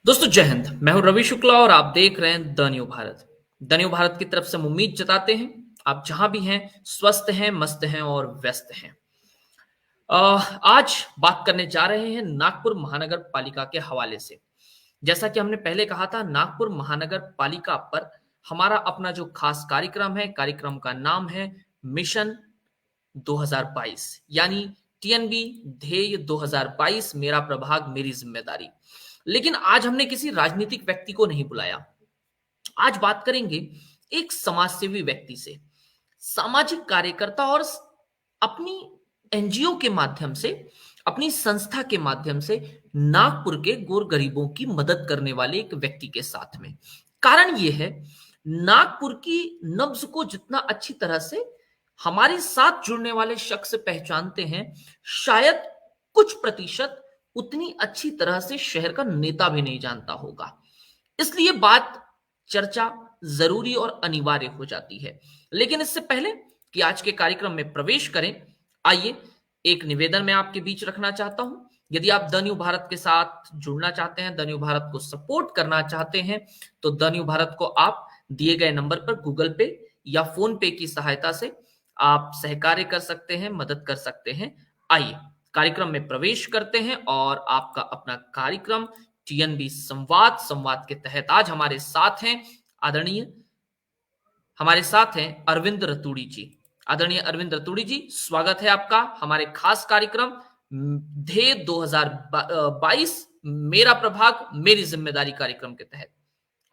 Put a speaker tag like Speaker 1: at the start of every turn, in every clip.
Speaker 1: दोस्तों जय हिंद। मैं हूं रवि शुक्ला और आप देख रहे हैं the new Bharat. The new Bharat की तरफ से हम उम्मीद जताते हैं आप जहां भी हैं स्वस्थ हैं, मस्त हैं और व्यस्त हैं। आज बात करने जा रहे हैं नागपुर महानगर पालिका के हवाले से। जैसा कि हमने पहले कहा था, नागपुर महानगर पालिका पर हमारा अपना जो खास कार्यक्रम है, कार्यक्रम का नाम है मिशन 2022, यानी टीएनबी ध्येय 2022, मेरा प्रभाग मेरी जिम्मेदारी। लेकिन आज हमने किसी राजनीतिक व्यक्ति को नहीं बुलाया। आज बात करेंगे एक समाजसेवी व्यक्ति से, सामाजिक कार्यकर्ता और अपनी एनजीओ के माध्यम से, अपनी संस्था के माध्यम से नागपुर के गोर गरीबों की मदद करने वाले एक व्यक्ति के साथ में। कारण यह है, नागपुर की नब्ज को जितना अच्छी तरह से हमारे साथ जुड़ने वाले शख्स पहचानते हैं, शायद कुछ प्रतिशत उतनी अच्छी तरह से शहर का नेता भी नहीं जानता होगा। इसलिए बात चर्चा जरूरी और अनिवार्य हो जाती है। लेकिन इससे पहले कि आज के कार्यक्रम में प्रवेश करें, आइए एक निवेदन मैं आपके बीच रखना चाहता हूं। यदि आप द न्यू भारत के साथ जुड़ना चाहते हैं, द न्यू भारत को सपोर्ट करना चाहते हैं, तो द न्यू भारत को आप दिए गए नंबर पर गूगल पे या फोन पे की सहायता से आप सहकार्य कर सकते हैं, मदद कर सकते हैं। आइए कार्यक्रम में प्रवेश करते हैं और आपका अपना कार्यक्रम टीएनबी संवाद के तहत आज हमारे साथ हैं अरविंद रतूड़ी जी। आदरणीय अरविंद रतूड़ी जी, स्वागत है आपका हमारे खास कार्यक्रम ध्येय 2022, मेरा प्रभाग मेरी जिम्मेदारी कार्यक्रम के तहत।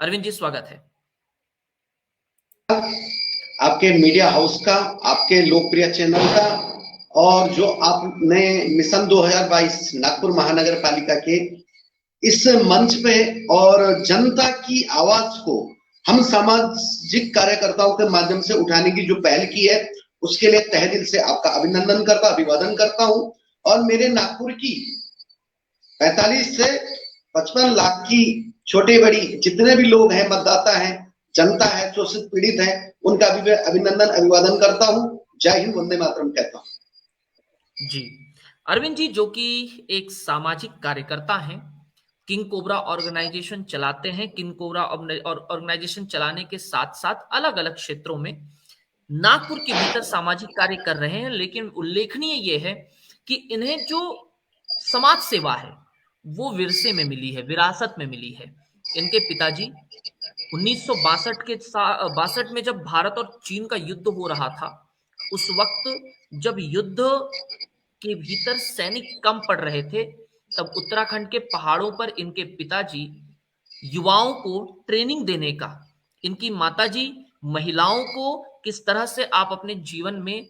Speaker 1: अरविंद जी, स्वागत है
Speaker 2: आपके मीडिया हाउस का, आपके लोकप्रिय चैनल का, और जो आपने मिशन 2022 नागपुर महानगर पालिका के इस मंच पे और जनता की आवाज को हम सामाजिक कार्यकर्ताओं के माध्यम से उठाने की जो पहल की है, उसके लिए तहे दिल से आपका अभिवादन करता हूं। और मेरे नागपुर की 45 से 55 लाख की छोटे बड़ी जितने भी लोग हैं, मतदाता हैं, जनता है, शोषित पीड़ित है, उनका भी मैं अभिवादन करता हूं। जय हिंद, वंदे मातरम कहता हूं
Speaker 1: जी। अरविंद जी, जो कि एक सामाजिक कार्यकर्ता हैं, किंग कोबरा ऑर्गेनाइजेशन चलाते हैं। किंग कोबरा ऑर्गेनाइजेशन चलाने के साथ साथ अलग अलग क्षेत्रों में नागपुर के भीतर सामाजिक कार्य कर रहे हैं। लेकिन उल्लेखनीय यह है कि इन्हें जो समाज सेवा है वो विरसे में मिली है, विरासत में मिली है। इनके पिताजी 1962 में जब भारत और चीन का युद्ध हो रहा था, उस वक्त जब युद्ध के भीतर सैनिक कम पड़ रहे थे, तब उत्तराखंड के पहाड़ों पर इनके पिताजी युवाओं को ट्रेनिंग देने का, इनकी माताजी महिलाओं को किस तरह से आप अपने जीवन में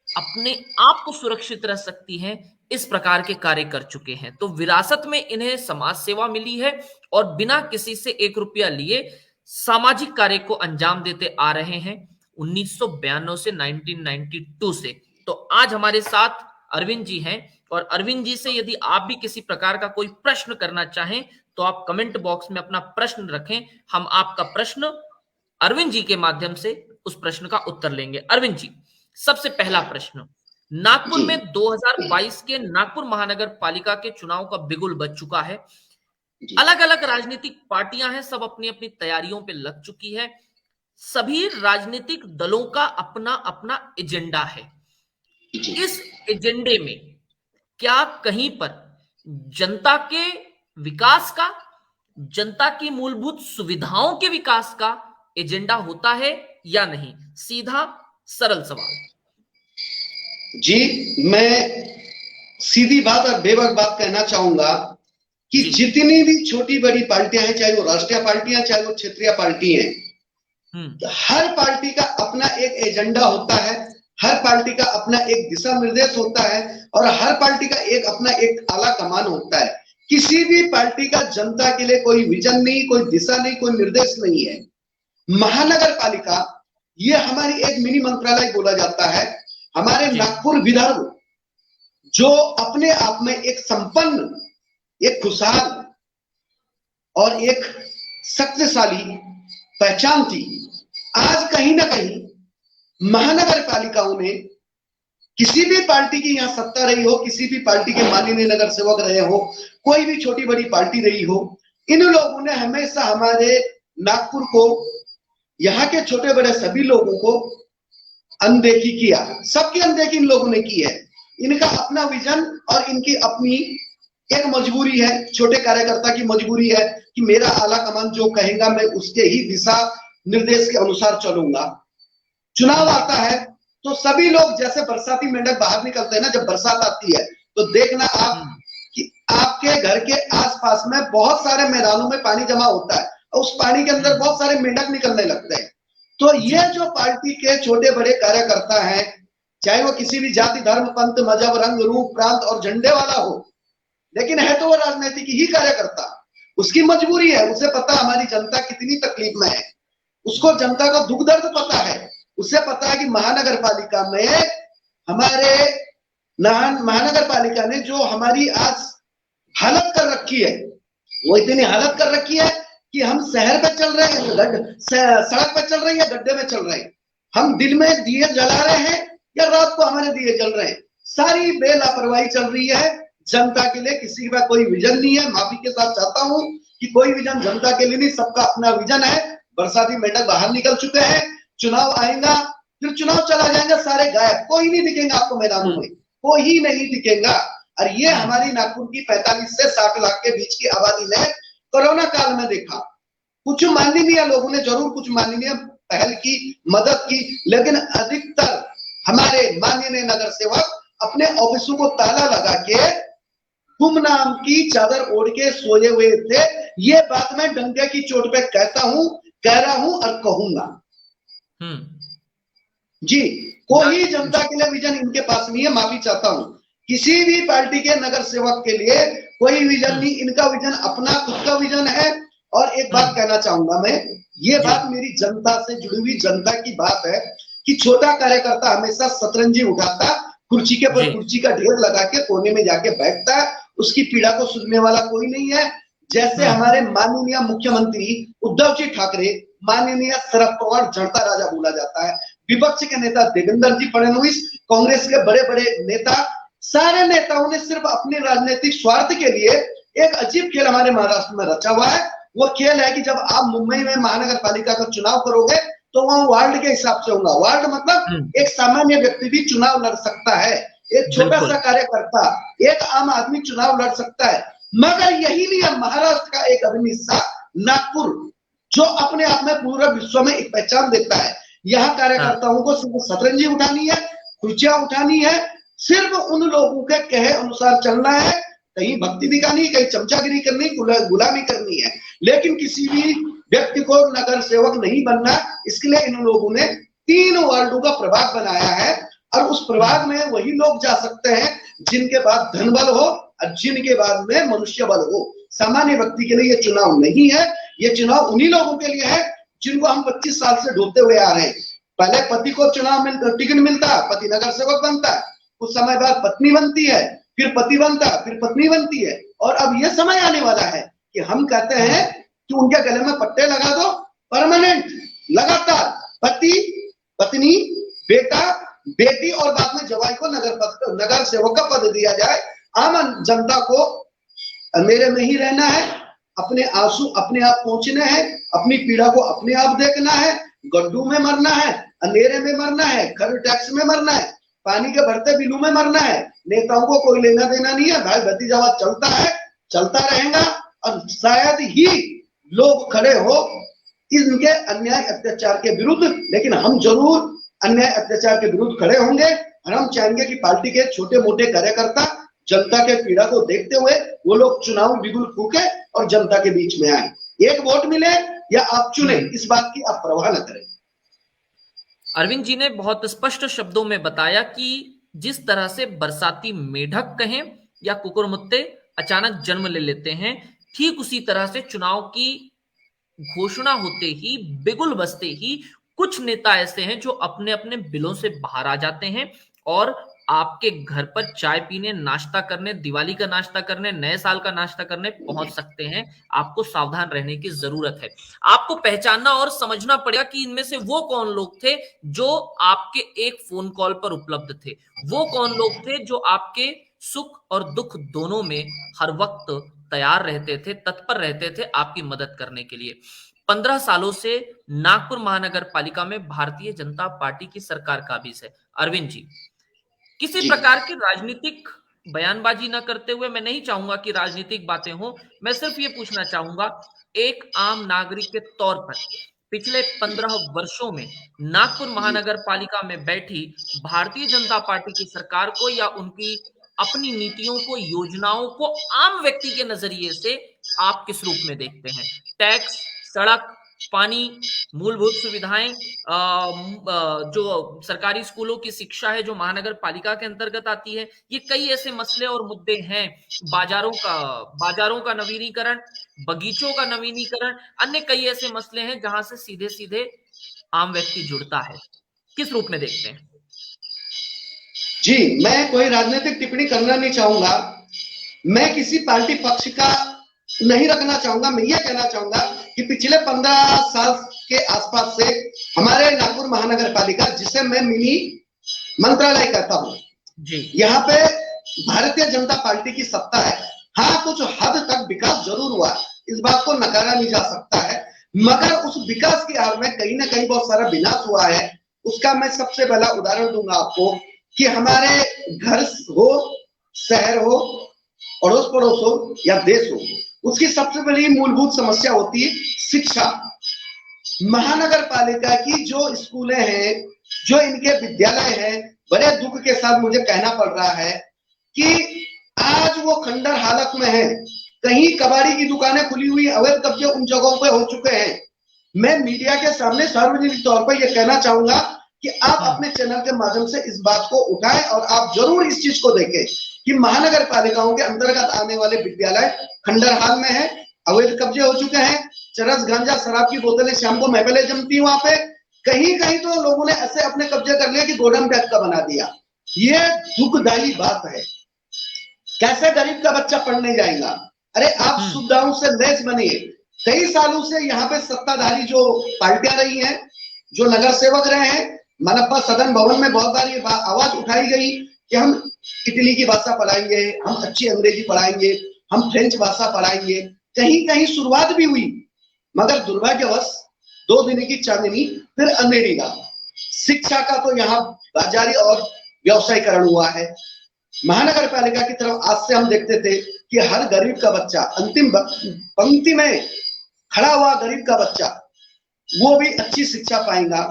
Speaker 1: अपने आप को सुरक्षित रख सकती हैं, इस प्रकार के कार्य कर चुके हैं। तो विरासत में इन्हें समाज सेवा मिली है और बिना किसी से 1 रुपया लिए सामाजिक कार्य को अंजाम देते आ रहे हैं 1992 से 1992 से। तो आज हमारे साथ अरविंद जी हैं और अरविंद जी से यदि आप भी किसी प्रकार का कोई प्रश्न करना चाहें तो आप कमेंट बॉक्स में अपना प्रश्न रखें। हम आपका प्रश्न अरविंद जी के माध्यम से उस प्रश्न का उत्तर लेंगे। अरविंद जी, सबसे पहला प्रश्न, नागपुर में 2022 के नागपुर महानगर पालिका के चुनाव का बिगुल बज चुका है। अलग अलग राजनीतिक पार्टियां हैं, सब अपनी अपनी तैयारियों पे लग चुकी है। सभी राजनीतिक दलों का अपना अपना एजेंडा है। इस एजेंडे में क्या कहीं पर जनता के विकास का, जनता की मूलभूत सुविधाओं के विकास का एजेंडा होता है या नहीं? सीधा सरल सवाल
Speaker 2: जी। मैं सीधी बात और बेवक बात कहना चाहूंगा कि जितनी भी छोटी बड़ी पार्टियां हैं, चाहे वो राष्ट्रीय पार्टियां, चाहे वो क्षेत्रीय पार्टी हैं, हर पार्टी का अपना एक एजेंडा होता है, हर पार्टी का अपना एक दिशा निर्देश होता है और हर पार्टी का एक अपना एक आला कमान होता है। किसी भी पार्टी का जनता के लिए कोई विजन नहीं, कोई दिशा नहीं, कोई निर्देश नहीं है। महानगर पालिका ये हमारी एक मिनी मंत्रालय बोला जाता है। हमारे नागपुर विदर्भ जो अपने आप में एक संपन्न, एक खुशहाल और एक शक्तिशाली पहचान थी, आज कहीं ना कहीं महानगर पालिकाओं ने, किसी भी पार्टी की यहाँ सत्ता रही हो, किसी भी पार्टी के माननीय नगर सेवक रहे हो, कोई भी छोटी बड़ी पार्टी रही हो, इन लोगों ने हमेशा हमारे नागपुर को, यहाँ के छोटे बड़े सभी लोगों को अनदेखी किया, सबकी अनदेखी इन लोगों ने की है। इनका अपना विजन और इनकी अपनी एक मजबूरी है, छोटे कार्यकर्ता की मजबूरी है कि मेरा आला कमान जो कहेगा मैं उसके ही दिशा निर्देश के अनुसार चलूंगा। चुनाव आता है तो सभी लोग जैसे बरसाती मेंढक बाहर निकलते हैं ना, जब बरसात आती है तो देखना आप कि आपके घर के आसपास में बहुत सारे मैदानों में पानी जमा होता है और उस पानी के अंदर बहुत सारे मेंढक निकलने लगते हैं। तो ये जो पार्टी के छोटे बड़े कार्यकर्ता हैं, चाहे वो किसी भी जाति धर्म पंथ मजहब रंग रूप प्रांत और झंडे वाला हो, लेकिन है तो वो राजनीतिक ही कार्यकर्ता। उसकी मजबूरी है, उसे पता हमारी जनता कितनी तकलीफ में है, उसको जनता का दुख दर्द पता है। उसे पता है कि महानगर पालिका में हमारे महानगर पालिका ने जो हमारी आज हालत कर रखी है, वो इतनी हालत कर रखी है कि हम शहर पे चल रहे हैं, सड़क पे चल रहे हैं, गड्ढे में चल रहे हैं। हम दिन में दिए जला रहे हैं या रात को हमारे दिए जल रहे हैं। सारी बेलापरवाही चल रही है जनता के लिए, किसी का कोई विजन नहीं है। माफी के साथ चाहता हूं कि कोई विजन जनता के लिए नहीं, सबका अपना विजन है। बरसाती मेंढक बाहर निकल चुके हैं, चुनाव आएगा, फिर चुनाव चला जाएगा, सारे गायब, कोई नहीं दिखेगा आपको मैदानों में, कोई नहीं दिखेगा। और ये हमारी नागपुर की 45 से 60 लाख के बीच की आबादी ने कोरोना काल में देखा। कुछ माननीय लोगों ने जरूर कुछ माननीय पहल की, मदद की, लेकिन अधिकतर हमारे माननीय नगर सेवक अपने ऑफिसों को ताला लगा के गुमनाम की चादर ओढ़ के सोए हुए थे। ये बात मैं डंके की चोट पे कहता हूं, कह रहा हूं और कहूंगा। जी, कोई जनता के लिए विजन इनके पास नहीं है। माफी चाहता हूं, किसी भी पार्टी के नगर सेवक के लिए कोई विजन नहीं, इनका विजन अपना खुद का विजन है। और एक बात कहना चाहूंगा मैं, ये बात मेरी जनता से जुड़ी हुई जनता की बात है कि छोटा कार्यकर्ता हमेशा शतरंजी उठाता, कुर्सी के पर कुर्सी का ढेर लगा के कोने में जाके बैठता है, उसकी पीड़ा को सुनने वाला कोई नहीं है। जैसे हमारे माननीय मुख्यमंत्री उद्धव जी ठाकरे, माननीय शरद पवार जनता राजा बोला जाता है, विपक्ष के नेता देवेंद्र जी फडणवीस, कांग्रेस के बड़े बड़े नेता, सारे नेताओं ने सिर्फ अपने राजनीतिक स्वार्थ के लिए एक अजीब खेल हमारे महाराष्ट्र में रचा हुआ है। वो खेल है कि जब आप मुंबई में महानगर पालिका का चुनाव करोगे तो वहां वार्ड के हिसाब से होगा। वार्ड मतलब एक सामान्य व्यक्ति भी चुनाव लड़ सकता है, एक छोटा सा कार्यकर्ता, एक आम आदमी चुनाव लड़ सकता है। मगर यही नियम महाराष्ट्र का एक अभिन्न हिस्सा नागपुर, जो अपने आप में पूरे विश्व में एक पहचान देता है, यहाँ कार्यकर्ताओं को सिर्फ शतरंजी उठानी है, कुर्सियां उठानी है, सिर्फ उन लोगों के कहे अनुसार चलना है, कहीं भक्ति दिखानी, कहीं चमचागिरी करनी, गुलामी करनी है, लेकिन किसी भी व्यक्ति को नगर सेवक नहीं बनना। इसके लिए इन लोगों ने 3 वार्डों का प्रभाग बनाया है और उस प्रभाग में वही लोग जा सकते हैं जिनके पास धन बल हो और जिनके बाद में मनुष्य बल हो। सामान्य व्यक्ति के लिए ये चुनाव नहीं है, ये चुनाव उन्हीं लोगों के लिए है जिनको हम 25 साल से ढोते हुए आ रहे हैं। पहले पति को चुनाव टिकट मिलता है, पति नगर सेवक बनता है, कुछ समय बाद पत्नी बनती है, फिर पति बनता है, फिर पत्नी बनती है, और अब यह समय आने वाला है कि हम कहते हैं कि उनके गले में पट्टे लगा दो, परमानेंट, लगातार पति पत्नी बेटा बेटी और बाद में जवाई को नगर सेवक का पद दिया जाए। आम जनता को अंधेरे में ही रहना है, अपने आंसू अपने आप पहुंचने हैं, अपनी पीड़ा को अपने आप देखना है, गड्ढों में मरना है, अंधेरे में मरना है, घर टैक्स में मरना है, पानी के बढ़ते बिलों में मरना है। नेताओं को कोई लेना देना नहीं है, भाई भतीजावाद चलता है, चलता रहेगा और शायद ही लोग खड़े हो इनके अन्याय अत्याचार के विरुद्ध। लेकिन हम जरूर अन्याय अत्याचार के विरुद्ध खड़े होंगे और हम चाहेंगे कि पार्टी के छोटे मोटे कार्यकर्ता जनता के पीड़ा को देखते हुए वो लोग चुनाव बिगुल फूके और जनता के बीच में आए। एक वोट मिले या आप चुने, इस बात की आप परवाह न करें।
Speaker 1: अरविंद जी ने बहुत स्पष्ट शब्दों में बताया कि जिस तरह से बरसाती मेढक कहें या कुकुरमुत्ते अचानक जन्म ले लेते हैं, ठीक उसी तरह से चुनाव की घोषणा होते ही, बिगुल बजते ही कुछ नेता ऐसे हैं जो अपने अपने बिलों से बाहर आ जाते हैं और आपके घर पर चाय पीने, नाश्ता करने, दिवाली का नाश्ता करने, नए साल का नाश्ता करने पहुंच सकते हैं। आपको सावधान रहने की जरूरत है। आपको पहचानना और समझना पड़ेगा कि इनमें से वो कौन लोग थे जो आपके एक फोन कॉल पर उपलब्ध थे, वो कौन लोग थे जो आपके सुख और दुख दोनों में हर वक्त तैयार रहते थे, तत्पर रहते थे आपकी मदद करने के लिए। 15 सालों से नागपुर महानगर पालिका में भारतीय जनता पार्टी की सरकार काबिज है। अरविंद जी, किसी
Speaker 2: जी
Speaker 1: प्रकार की राजनीतिक बयानबाजी ना करते हुए, मैं नहीं चाहूंगा कि राजनीतिक बातें हो, मैं सिर्फ ये पूछना चाहूंगा, एक आम नागरिक के तौर पर पिछले 15 वर्षों में नागपुर
Speaker 2: जी
Speaker 1: महानगर पालिका में बैठी भारतीय जनता पार्टी की सरकार को या उनकी अपनी नीतियों को, योजनाओं को आम व्यक्ति के नजरिए से आप किस रूप में देखते हैं? टैक्स, सड़क, पानी, मूलभूत सुविधाएं, जो सरकारी स्कूलों की शिक्षा है जो महानगर पालिका के अंतर्गत आती है, ये कई ऐसे मसले और मुद्दे हैं। बाजारों का नवीनीकरण, बगीचों का नवीनीकरण, अन्य कई ऐसे मसले हैं जहां से सीधे सीधे आम व्यक्ति जुड़ता है। किस रूप में देखते हैं?
Speaker 2: जी, मैं कोई राजनीतिक टिप्पणी करना नहीं चाहूंगा, मैं किसी पार्टी पक्ष का नहीं रखना चाहूंगा। मैं ये कहना चाहूंगा कि पिछले 15 साल के आसपास से हमारे नागपुर महानगर पालिका, जिसे मैं मिनी मंत्रालय कहता हूं,
Speaker 1: जी,
Speaker 2: यहाँ पे भारतीय जनता पार्टी की सत्ता है। हाँ, कुछ हद तक विकास जरूर हुआ, इस बात को नकारा नहीं जा सकता है, मगर उस विकास की आड़ में कहीं ना कहीं बहुत सारा विनाश हुआ है। उसका मैं सबसे पहला उदाहरण दूंगा आपको कि हमारे घर हो, शहर हो, अड़ोस पड़ोस हो या देश हो, उसकी सबसे बड़ी मूलभूत समस्या होती है शिक्षा। महानगर पालिका की जो स्कूलें हैं, जो इनके विद्यालय हैं, बड़े दुख के साथ मुझे कहना पड़ रहा है कि आज वो खंडर हालत में है। कहीं कबाड़ी की दुकानें खुली हुई, अवैध कब्जे उन जगहों पे हो चुके हैं। मैं मीडिया के सामने सार्वजनिक तौर पर यह कहना चाहूंगा कि आप अपने चैनल के माध्यम से इस बात को उठाएं और आप जरूर इस चीज को देखें कि महानगर पालिकाओं के अंतर्गत आने वाले विद्यालय खंडर हाल में है, अवैध कब्जे हो चुके हैं, चरस, गांजा, शराब की बोतलें शाम को महफिलें जमती वहां पे। कहीं कहीं तो लोगों ने ऐसे अपने कब्जे कर लिया कि गोदाम टाइप का बना दिया। ये दुखदायी बात है। कैसे गरीब का बच्चा पढ़ने जाएगा? अरे आप सुविधाओं से लैस बनिए। कई सालों से यहाँ पे सत्ताधारी जो पार्टियां रही हैं, जो नगर सेवक रहे हैं, मनपा सदन भवन में बहुत बार ये आवाज उठाई गई कि हम इटली की भाषा पढ़ाएंगे, हम अच्छी अंग्रेजी पढ़ाएंगे, हम फ्रेंच भाषा पढ़ाएंगे। कहीं कहीं शुरुआत भी हुई, मगर दुर्भाग्यवश 2 दिन की चांदनी फिर अंधेरी रात। शिक्षा का तो यहाँ बाजारी और व्यवसायीकरण हुआ है। महानगर पालिका की तरफ आज से हम देखते थे कि हर गरीब का बच्चा, अंतिम पंक्ति में खड़ा हुआ गरीब का बच्चा, वो भी अच्छी शिक्षा पाएगा,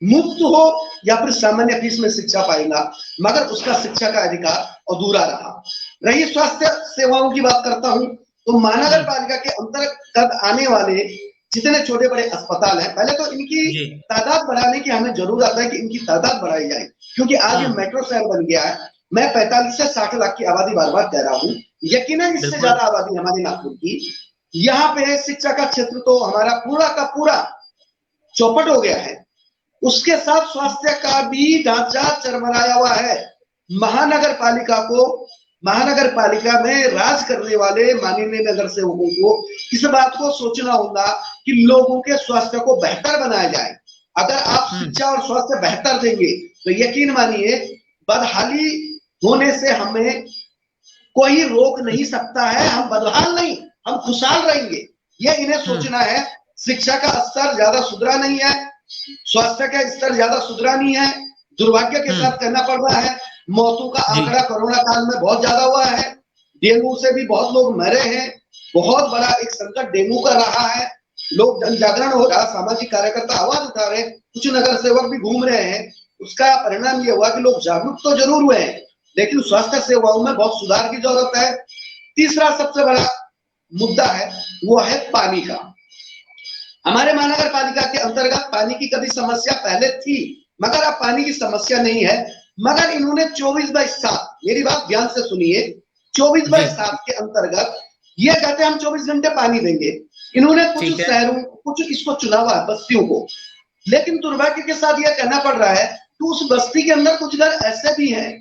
Speaker 2: मुफ्त हो या फिर सामान्य फीस में शिक्षा पाएगा, मगर उसका शिक्षा का अधिकार अधूरा रहा। रही स्वास्थ्य सेवाओं की बात करता हूं तो महानगर पालिका के अंतर्गत आने वाले जितने छोटे बड़े अस्पताल हैं, पहले तो इनकी तादाद बढ़ाने की हमें जरूरत है कि इनकी तादाद बढ़ाई जाए, क्योंकि आज ये मेट्रो शहर बन गया है। मैं 45 से 60 लाख की आबादी बार बार कह रहा हूँ, यकीनन इससे ज्यादा आबादी हमारी नागपुर की। यहाँ पे शिक्षा का क्षेत्र तो हमारा पूरा का पूरा चौपट हो गया है, उसके साथ स्वास्थ्य का भी ढांचा चरमराया हुआ है। महानगर पालिका में राज करने वाले माननीय नगर सेवकों को इस बात को सोचना होगा कि लोगों के स्वास्थ्य को बेहतर बनाया जाए। अगर आप शिक्षा और स्वास्थ्य बेहतर देंगे तो यकीन मानिए बदहाली होने से हमें कोई रोक नहीं सकता है। हम बदहाल नहीं, हम खुशहाल रहेंगे, ये इन्हें सोचना है। शिक्षा का स्तर ज्यादा सुधरा नहीं है, स्वास्थ्य का स्तर ज्यादा सुधरा नहीं है। दुर्भाग्य के साथ कहना पड़ रहा है, मौतों का आंकड़ा कोरोना काल में बहुत ज्यादा हुआ है। डेंगू से भी बहुत लोग मरे हैं। बहुत बड़ा एक संकट डेंगू का रहा है। लोग जन जागरण हो रहा, सामाजिक कार्यकर्ता आवाज उठा रहे, कुछ नगर सेवक भी घूम रहे हैं। उसका परिणाम यह हुआ कि लोग जागरूक तो जरूर हुए हैं, लेकिन स्वास्थ्य सेवाओं में बहुत सुधार की जरूरत है। तीसरा सबसे बड़ा मुद्दा है वो है पानी का। हमारे महानगर पालिका के अंतर्गत पानी की कभी समस्या पहले थी, मगर अब पानी की समस्या नहीं है। मगर इन्होंने 24/7, मेरी बात ध्यान से सुनिए, 24/7 के अंतर्गत ये कहते हैं हम 24 घंटे पानी देंगे। इन्होंने कुछ शहरों, कुछ इसको चुना हुआ है, बस्तियों को, लेकिन दुर्भाग्य के साथ यह कहना पड़ रहा है कि उस बस्ती के अंदर कुछ घर ऐसे भी हैं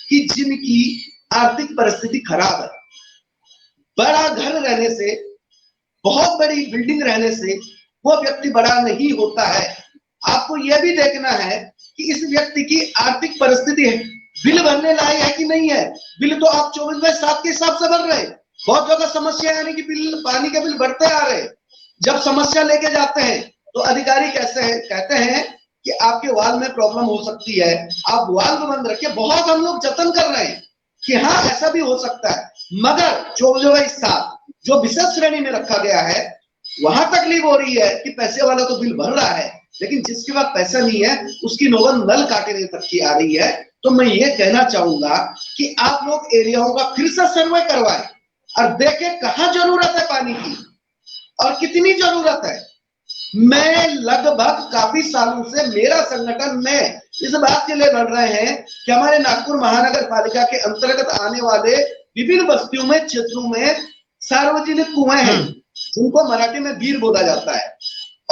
Speaker 2: कि जिनकी आर्थिक परिस्थिति खराब है। बड़ा घर रहने से, बहुत बड़ी बिल्डिंग रहने से वो व्यक्ति बड़ा नहीं होता है। आपको यह भी देखना है कि इस व्यक्ति की आर्थिक परिस्थिति बिल भरने लायक है कि नहीं है। बिल तो आप 24/7 के हिसाब से भर रहे हैं, बहुत जगह समस्या यानी कि बिल, पानी के बिल बढ़ते आ रहे हैं। जब समस्या लेके जाते हैं तो अधिकारी कैसे हैं, कहते हैं कि आपके वाल में प्रॉब्लम हो सकती है, आप वाल बंद रखिए। बहुत हम लोग जतन कर रहे हैं कि हाँ ऐसा भी हो सकता है, मगर 24/7 जो विशेष श्रेणी में रखा गया है वहां तकलीफ हो रही है कि पैसे वाला तो बिल भर रहा है, लेकिन जिसके पास पैसा नहीं है उसकी नौबत नल काटने तक की आ रही है। तो मैं ये कहना चाहूंगा कि आप लोग एरियाओं का फिर से सर्वे करवाएं और देखें कहां जरूरत है पानी की और कितनी जरूरत है। मैं लगभग काफी सालों से मेरा संगठन में इस बात के लिए लड़ रहे हैं कि हमारे नागपुर महानगर पालिका के अंतर्गत आने वाले विभिन्न बस्तियों में, क्षेत्रों में सार्वजनिक कुएं हैं जिनको मराठी में बीर बोला जाता है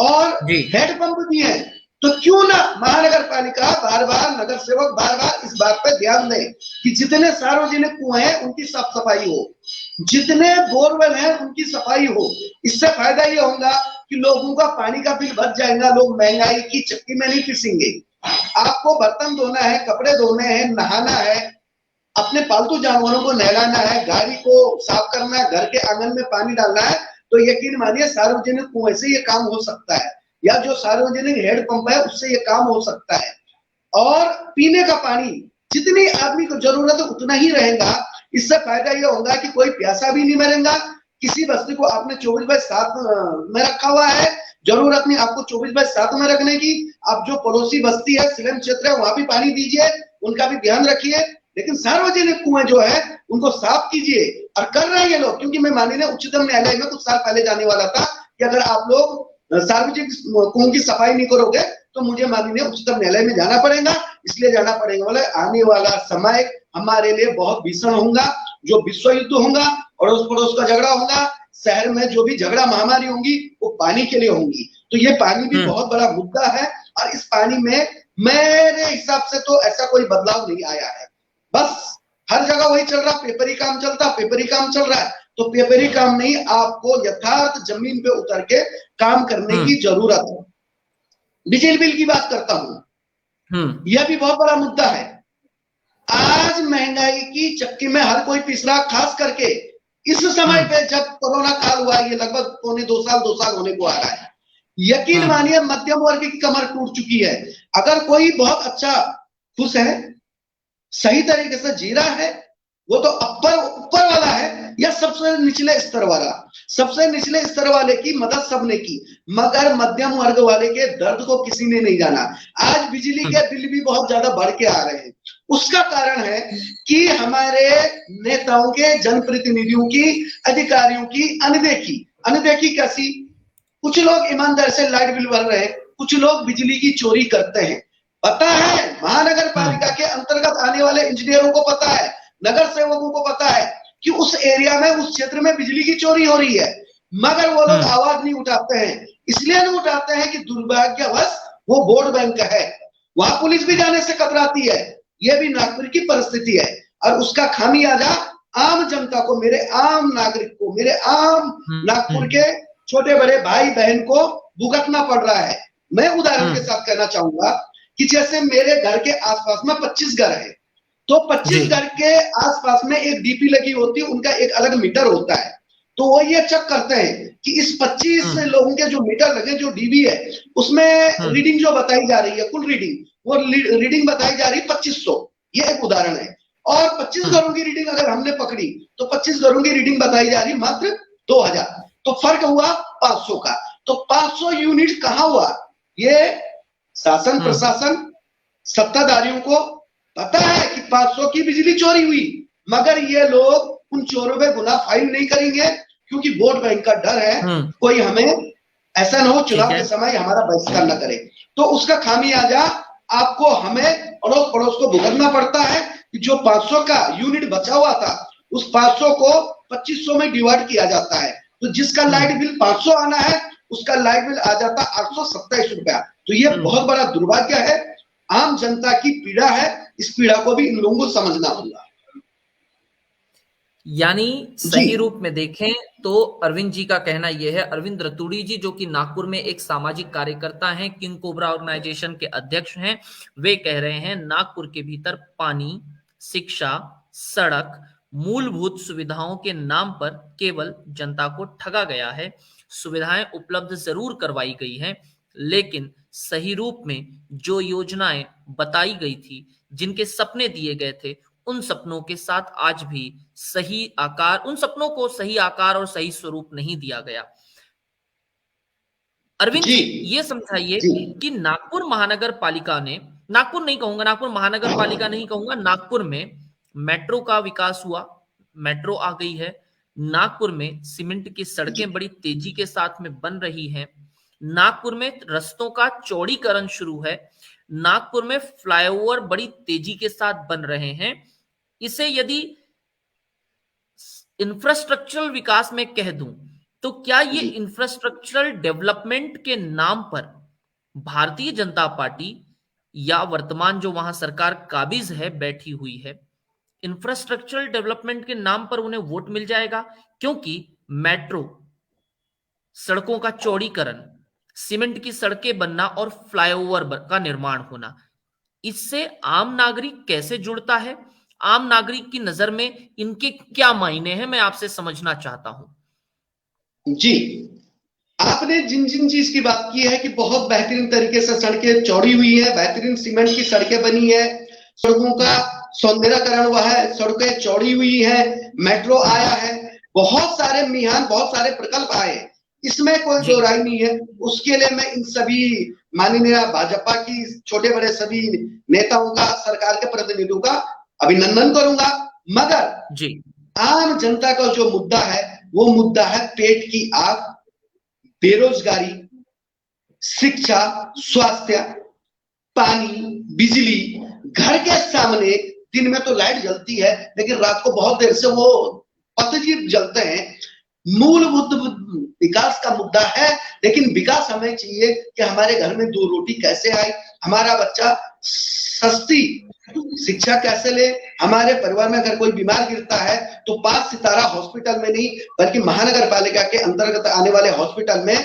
Speaker 2: और हैंडपंप भी है। तो क्यों ना महानगर पालिका बार बार, नगर सेवक बार बार इस बात पर ध्यान दें कि जितने सार्वजनिक कुएं हैं उनकी साफ सफाई हो, जितने बोरवेल हैं उनकी सफाई हो। इससे फायदा ये होगा कि लोगों का पानी का बिल बच जाएगा, लोग महंगाई की चक्की में नहीं पिसेंगे। आपको बर्तन धोना है, कपड़े धोने हैं, नहाना है, अपने पालतू जानवरों को नहलाना है, गाड़ी को साफ करना है, घर के आंगन में पानी डालना है, तो यकीन मानिए सार्वजनिक कुएं से ये काम हो सकता है, या जो सार्वजनिक हैंडपंप है उससे ये काम हो सकता है। और पीने का पानी जितनी आदमी को जरूरत है उतना ही रहेगा। इससे फायदा यह होगा कि कोई प्यासा भी नहीं मरेगा। किसी बस्ती को आपने 24/7 में रखा हुआ है, जरूरत नहीं आपको 24/7 में रखने की। आप जो पड़ोसी बस्ती है, सिलन क्षेत्र है, वहां भी पानी दीजिए, उनका भी ध्यान रखिए, लेकिन सार्वजनिक कुएं जो है उनको साफ कीजिए। और कर रहे हैं ये लोग, क्योंकि मैं माननीय उच्चतम न्यायालय में कुछ साल पहले जाने वाला था कि अगर आप लोग सार्वजनिक कुओं की सफाई नहीं करोगे तो मुझे माननीय उच्चतम न्यायालय में जाना पड़ेगा। इसलिए जाना पड़ेगा, बोले आने वाला समय हमारे लिए बहुत भीषण होगा, जो विश्व युद्ध होगा, अड़ोस पड़ोस का झगड़ा होगा, शहर में जो भी झगड़ा महामारी होंगी वो पानी के लिए होंगी। तो ये पानी भी बहुत बड़ा मुद्दा है और इस पानी में मेरे हिसाब से तो ऐसा कोई बदलाव नहीं आया है। बस हर जगह वही चल रहा, पेपरी काम चलता, पेपरी काम चल रहा है। तो पेपरी काम नहीं, आपको यथार्थ जमीन पे उतर के काम करने की जरूरत है। बिजली बिल की बात करता हूं, यह भी बहुत बड़ा मुद्दा है। आज महंगाई की चक्की में हर कोई पिस रहा, खास करके इस समय पे जब कोरोना काल हुआ, ये लगभग पौने 2 साल होने को आ रहा है। यकीन मानिए मध्यम वर्ग की कमर टूट चुकी है। अगर कोई बहुत अच्छा खुश है, सही तरीके से जी रहा है, वो तो ऊपर वाला है, या सबसे निचले स्तर वाला। सबसे निचले स्तर वाले की मदद सबने की, मगर मध्यम वर्ग वाले के दर्द को किसी ने नहीं जाना। आज बिजली के बिल भी बहुत ज्यादा बढ़ के आ रहे हैं। उसका कारण है कि हमारे नेताओं के, जनप्रतिनिधियों की, अधिकारियों की अनदेखी कैसी। कुछ लोग ईमानदार से लाइट बिल भर रहे हैं, कुछ लोग बिजली की चोरी करते हैं। पता है, महानगर पालिका के अंतर्गत आने वाले इंजीनियरों को पता है, नगर सेवकों को पता है कि उस एरिया में, उस क्षेत्र में बिजली की चोरी हो रही है, मगर वो लोग आवाज नहीं उठाते हैं। इसलिए नहीं उठाते हैं कि दुर्भाग्यवश वो वोट बैंक है, वहां पुलिस भी जाने से कतराती है। ये भी नागपुर की परिस्थिति है और उसका खामियाजा आम जनता को, मेरे आम नागरिक को, मेरे आम नागपुर के छोटे बड़े भाई बहन को भुगतना पड़ रहा है। मैं उदाहरण के साथ कहना चाहूंगा कि जैसे मेरे घर के आसपास में 25 घर है, तो 25 घर के आसपास में एक डीपी लगी होती है, उनका एक अलग मीटर होता है। तो वो ये चेक करते हैं कि इस 25 लोगों के जो मीटर लगे, जो डीबी है, उसमें रीडिंग जो बताई जा रही है, कुल रीडिंग, वो रीडिंग बताई जा रही है 2500। ये एक उदाहरण है। और 25 घरों की रीडिंग अगर हमने पकड़ी तो 25 घरों की रीडिंग बताई जा रही मात्र 2000, तो फर्क हुआ 500 का। तो 500 यूनिट कहां हुआ? ये शासन प्रशासन सत्ताधारियों को पता है कि 500 की बिजली चोरी हुई, मगर ये लोग उन चोरों पे गुनाह फाइल नहीं करेंगे क्योंकि वोट बैंक का डर है, कोई हमें ऐसा ना हो चुनाव के समय हमारा बहिष्कार न करे। तो उसका खामियाजा आपको, हमें, अड़ोस पड़ोस को भुगतना पड़ता है कि जो 500 का यूनिट बचा हुआ था उस 500 को 2500 में डिवाइड किया जाता है। तो जिसका लाइट बिल 500 आना है उसका लाइट बिल आ जाता 827 रुपया। तो ये बहुत बड़ा दुर्भाग्य है, आम जनता की पीड़ा है। इस पीड़ा को भी इन लोगों को समझना होगा।
Speaker 1: यानी सही रूप में देखें तो अरविंद जी का कहना यह है, अरविंद रतूड़ी जी जो कि नागपुर में एक सामाजिक कार्यकर्ता हैं, किंग कोबरा ऑर्गेनाइजेशन के अध्यक्ष हैं, वे कह रहे हैं नागपुर के भीतर पानी, शिक्षा, सड़क, मूलभूत सुविधाओं के नाम पर केवल जनता को ठगा गया है। सुविधाएं उपलब्ध जरूर करवाई गई हैं, लेकिन सही रूप में जो योजनाएं बताई गई थी, जिनके सपने दिए गए थे, उन सपनों के साथ आज भी उन सपनों को सही आकार और सही स्वरूप नहीं दिया गया। अरविंद
Speaker 2: जी
Speaker 1: जी, ये समझाइए
Speaker 2: जी
Speaker 1: कि नागपुर महानगर पालिका ने, नागपुर नहीं कहूंगा, नागपुर महानगर पालिका नहीं कहूंगा, नागपुर में मेट्रो का विकास हुआ, मेट्रो आ गई है। नागपुर में सीमेंट की
Speaker 2: जी
Speaker 1: सड़कें बड़ी तेजी के साथ में बन रही हैं। नागपुर में रस्तों का चौड़ीकरण शुरू है। नागपुर में फ्लाईओवर बड़ी तेजी के साथ बन रहे हैं। इसे यदि इंफ्रास्ट्रक्चरल विकास में कह दूं, तो क्या ये
Speaker 2: जी
Speaker 1: इंफ्रास्ट्रक्चरल डेवलपमेंट के नाम पर भारतीय जनता पार्टी या वर्तमान जो वहां सरकार काबिज है, बैठी हुई है, इंफ्रास्ट्रक्चरल डेवलपमेंट के नाम पर उन्हें वोट मिल जाएगा? क्योंकि मेट्रो, सड़कों का चौड़ीकरण, सीमेंट की सड़कें बनना और फ्लाईओवर का निर्माण होना, इससे आम नागरिक कैसे जुड़ता है? आम नागरिक की नजर में इनके क्या मायने हैं, मैं आपसे समझना चाहता हूं।
Speaker 2: जी आपने जिन जिन चीज की बात की है कि बहुत बेहतरीन तरीके से सड़कें चौड़ी हुई है, बेहतरीन सीमेंट की सड़कें बनी है, सड़कों का सौंदर्यकरण हुआ है, सड़कें चौड़ी हुई है, मेट्रो आया है, बहुत सारे मिहान, बहुत सारे प्रकल्प आए, इसमें कोई
Speaker 1: जी
Speaker 2: दो राय नहीं है। उसके लिए मैं इन सभी माननीय भाजपा की छोटे बड़े सभी नेताओं का, सरकार के प्रतिनिधियों का अभिनंदन करूंगा। मगर
Speaker 1: जी
Speaker 2: आम जनता का जो मुद्दा है, वो मुद्दा है पेट की आग, बेरोजगारी, शिक्षा, स्वास्थ्य, पानी, बिजली। घर के सामने दिन में तो लाइट जलती है, लेकिन रात को बहुत देर से वो पतजीब जलते हैं। मूलभूत विकास का मुद्दा है, लेकिन विकास हमें चाहिए कि हमारे घर में 2 रोटी कैसे आए, हमारा बच्चा सस्ती शिक्षा कैसे ले, हमारे परिवार में अगर कोई बीमार गिरता है तो 5 सितारा हॉस्पिटल में नहीं, बल्कि महानगर पालिका के अंतर्गत आने वाले हॉस्पिटल में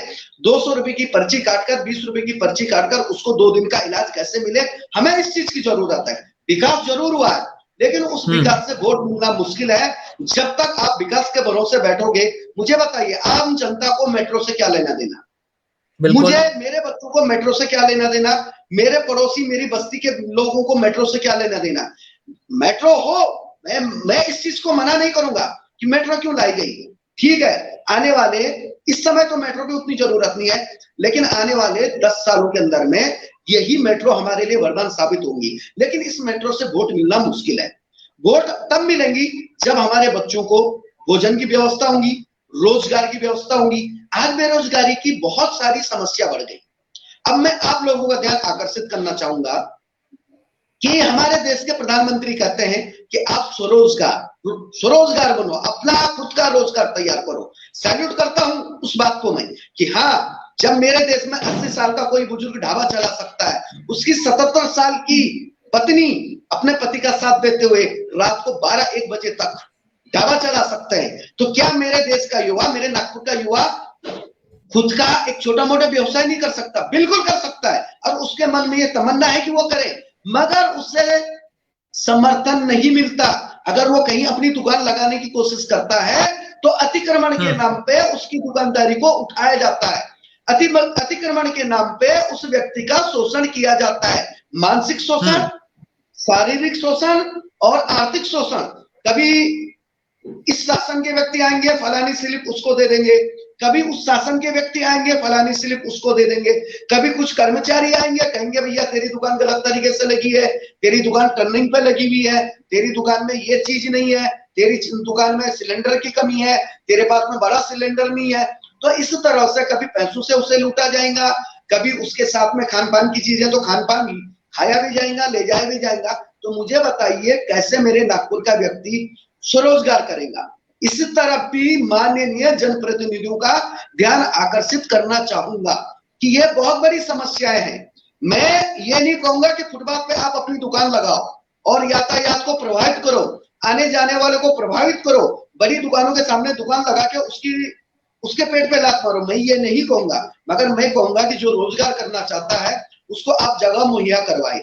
Speaker 2: 200 रुपए की पर्ची काटकर, 20 रुपए की पर्ची काटकर उसको 2 दिन का इलाज कैसे मिले। हमें इस चीज की जरूरत है। विकास जरूर हुआ है, लेकिन उस विकास से वोट मिलना मुश्किल है। जब तक आप विकास के भरोसे बैठोगे, मुझे बताइए आम जनता को मेट्रो से क्या लेना देना? मुझे, मेरे बच्चों को मेट्रो से क्या लेना देना? मेरे पड़ोसी, मेरी बस्ती के लोगों को मेट्रो से क्या लेना देना? मेट्रो हो, मैं इस चीज को मना नहीं करूंगा कि मेट्रो क्यों लाई गई, ठीक है। आने वाले, इस समय तो मेट्रो की उतनी जरूरत नहीं है, लेकिन आने वाले 10 सालों के अंदर में यही मेट्रो हमारे लिए वरदान साबित होंगी। लेकिन इस मेट्रो से वोट मिलना मुश्किल है। वोट तब मिलेंगी जब हमारे बच्चों को भोजन की व्यवस्था होगी, रोजगार की व्यवस्था होगी। आज बेरोजगारी की बहुत सारी समस्या बढ़ गई। अब मैं आप लोगों का ध्यान आकर्षित करना चाहूंगा कि हमारे देश के प्रधानमंत्री कहते हैं कि आप स्वरोजगार बनो, अपना खुद का रोजगार तैयार करो। सैल्यूट करता हूं उस बात को मैं कि हाँ, जब मेरे देश में 80 साल का कोई बुजुर्ग ढाबा चला सकता है, उसकी 77 साल की पत्नी अपने पति का साथ देते हुए रात को 12-1 बजे तक ढाबा चला सकते हैं, तो क्या मेरे देश का युवा, मेरे नागपुर का युवा खुद का एक छोटा मोटा व्यवसाय नहीं कर सकता? बिल्कुल कर सकता है, और उसके मन में ये तमन्ना है कि वो करे, मगर उसे समर्थन नहीं मिलता। अगर वो कहीं अपनी दुकान लगाने की कोशिश करता है तो अतिक्रमण के नाम पे उसकी दुकानदारी को उठाया जाता है। अतिक्रमण के नाम पे उस व्यक्ति का शोषण किया जाता है, मानसिक शोषण, शारीरिक शोषण और आर्थिक शोषण। कभी इस शासन के व्यक्ति आएंगे, फलानी स्लिप उसको दे देंगे, कभी उस शासन के व्यक्ति आएंगे, फलानी स्लिप उसको दे देंगे, कभी कुछ कर्मचारी आएंगे, कहेंगे भैया तेरी दुकान गलत तरीके से लगी है, तेरी दुकान टर्निंग पे लगी हुई है, तेरी दुकान में ये चीज नहीं है, तेरी दुकान में सिलेंडर की कमी है, तेरे पास में बड़ा सिलेंडर नहीं है। तो इस तरह से कभी पैसों से उसे लूटा जाएगा, कभी उसके साथ में खान पान की चीजें, तो खान पान खाया भी जाएगा, ले जाया भी जाएगा। तो मुझे बताइए कैसे मेरे नागपुर का व्यक्ति स्वरोजगार करेगा? इस तरफ भी माननीय जनप्रतिनिधियों का ध्यान आकर्षित करना चाहूंगा कि ये बहुत बड़ी समस्याएं हैं। मैं ये नहीं कहूंगा कि फुटपाथ पे आप अपनी दुकान लगाओ और यातायात को प्रभावित करो, आने जाने वाले को प्रभावित करो, बड़ी दुकानों के सामने दुकान लगा के उसके पेट पे लात मारो, मैं ये नहीं कहूंगा। मगर मैं कहूंगा कि जो रोजगार करना चाहता है उसको आप जगह मुहैया करवाए।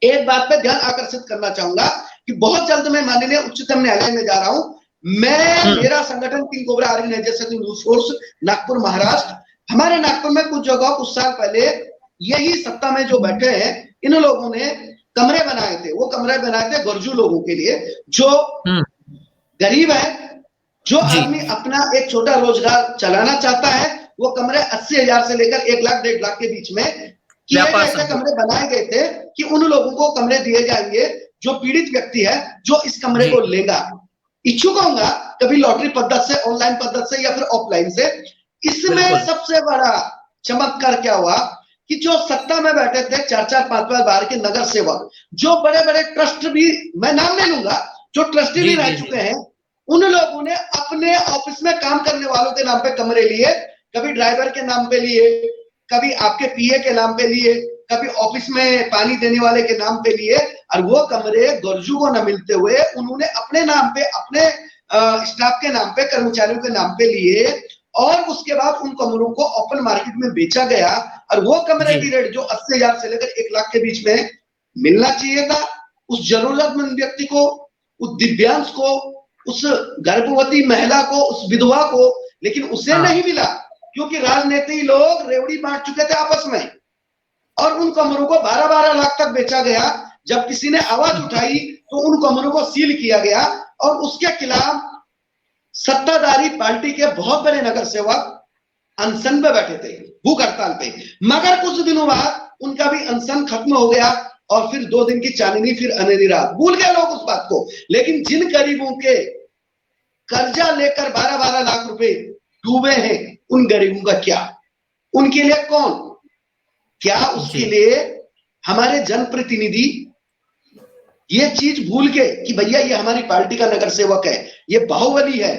Speaker 2: एक बात पे ध्यान आकर्षित करना चाहूंगा कि बहुत जल्द मैं माननीय उच्चतम न्यायालय में जा रहा हूं। मैं, मेरा संगठन King Cobra Organization News Force Nagpur Maharashtra, हमारे नागपुर में कुछ जगह कुछ साल पहले यही सत्ता में जो बैठे हैं इन लोगों ने कमरे बनाए थे। वो कमरे बनाए थे गरजू लोगों के लिए, जो गरीब है, जो आदमी अपना एक छोटा रोजगार चलाना चाहता है। वो कमरे 80,000 से लेकर 1 लाख 1.5 लाख के बीच में किए गए थे, कमरे बनाए गए थे कि उन लोगों को कमरे दिए जाएंगे जो पीड़ित व्यक्ति है, जो इस कमरे को लेगा। इच्छुक होगा कभी लॉटरी पद्धति से, ऑनलाइन पद्धति से या फिर ऑफलाइन से। इसमें सबसे बड़ा चमत्कार क्या हुआ कि जो सत्ता में बैठे थे 4-4, 5-5 बार के नगर सेवक, जो बड़े बड़े ट्रस्ट भी, मैं नाम नहीं लूंगा, जो ट्रस्टी भी रह चुके हैं, उन लोगों ने अपने ऑफिस में काम करने वालों के नाम पे कमरे लिए, कभी ड्राइवर के नाम पे लिए, कभी आपके पीए के नाम पे लिए, कभी ऑफिस में पानी देने वाले के नाम पे लिए, और वो कमरे गरजू को न मिलते हुए उन्होंने अपने नाम पे, अपने स्टाफ के नाम पे, कर्मचारियों के नाम पे लिए, और उसके बाद उन कमरों को ओपन मार्केट में बेचा गया। और वो कमरे की रेट जो 80,000 से लेकर 1 लाख के बीच में मिलना चाहिए था उस जरूरतमंद व्यक्ति को, उस दिव्यांग को, उस गर्भवती महिला को, उस विधवा को, लेकिन उसे नहीं मिला, क्योंकि राजनीति लोग रेवड़ी बांट चुके थे आपस में, और उन कमरों को 12-12 लाख तक बेचा गया। जब किसी ने आवाज उठाई तो उन कमरों को सील किया गया, और उसके खिलाफ सत्ताधारी पार्टी के बहुत बड़े नगर सेवक अनशन पे बैठे थे, भूख हड़ताल पे। मगर कुछ दिनों बाद उनका भी अनशन खत्म हो गया, और फिर 2 दिन की चांदनी, फिर अंधेरी रात, भूल गए लोग उस बात को। लेकिन जिन गरीबों के कर्जा लेकर 12-12 लाख रुपए डूबे हैं, उन गरीबों का क्या? उनके लिए कौन? क्या उसके लिए हमारे जनप्रतिनिधि ये चीज भूल के कि भैया ये हमारी पार्टी का नगर सेवक है, ये बाहुबली है,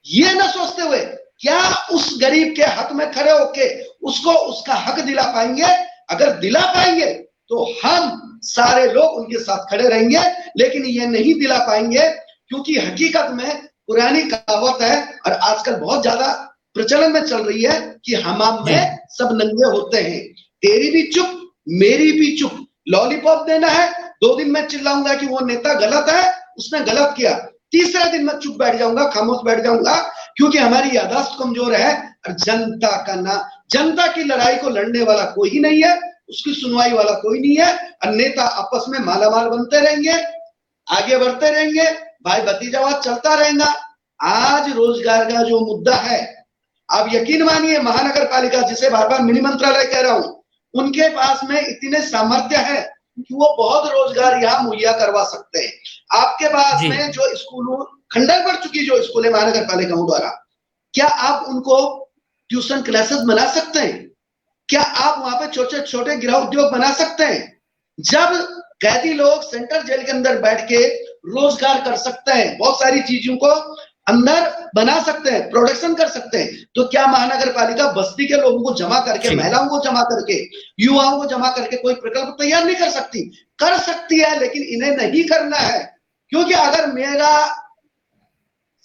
Speaker 2: ये न सोचते हुए क्या उस गरीब के हक में खड़े होके उसको उसका हक दिला पाएंगे? अगर दिला पाएंगे तो हम सारे लोग उनके साथ खड़े रहेंगे, लेकिन ये नहीं दिला पाएंगे, क्योंकि हकीकत में पुरानी कहावत है और आजकल बहुत ज्यादा प्रचलन में चल रही है कि हमाम में सब नंगे होते हैं। तेरी भी चुप, मेरी भी चुप। लॉलीपॉप देना है, 2 दिन में चिल्लाऊंगा कि वो नेता गलत है, उसने गलत किया, तीसरे दिन मैं चुप बैठ जाऊंगा, खामोश बैठ जाऊंगा, क्योंकि हमारी याददाश्त कमजोर है। और जनता की लड़ाई को लड़ने वाला कोई नहीं है, उसकी सुनवाई वाला कोई नहीं है, और नेता आपस में मालामाल बनते रहेंगे, आगे बढ़ते रहेंगे, भाई भतीजावाद चलता रहेगा। आज रोजगार का जो मुद्दा है, आप यकीन मानिए महानगर पालिका, जिसे बार बार मिनी मंत्रालय कह रहा हूं, उनके पास में इतने सामर्थ्य है कि वो बहुत रोजगार यहाँ मुहैया करवा सकते हैं। आपके पास में जो स्कूलों, खंडर पड़ चुकी जो स्कूल है महानगर पालिकाओं द्वारा, क्या आप उनको ट्यूशन क्लासेस बना सकते हैं? क्या आप वहां पे छोटे छोटे गृह उद्योग बना सकते हैं? जब कैदी लोग सेंट्रल जेल के अंदर बैठ के रोजगार कर सकते हैं, बहुत सारी चीजों को अंदर बना सकते हैं, प्रोडक्शन कर सकते हैं, तो क्या महानगर पालिका बस्ती के लोगों को जमा करके, महिलाओं को जमा करके, युवाओं को जमा करके कोई प्रकल्प तैयार नहीं कर सकती? कर सकती है, लेकिन इन्हें नहीं करना है। क्योंकि अगर मेरा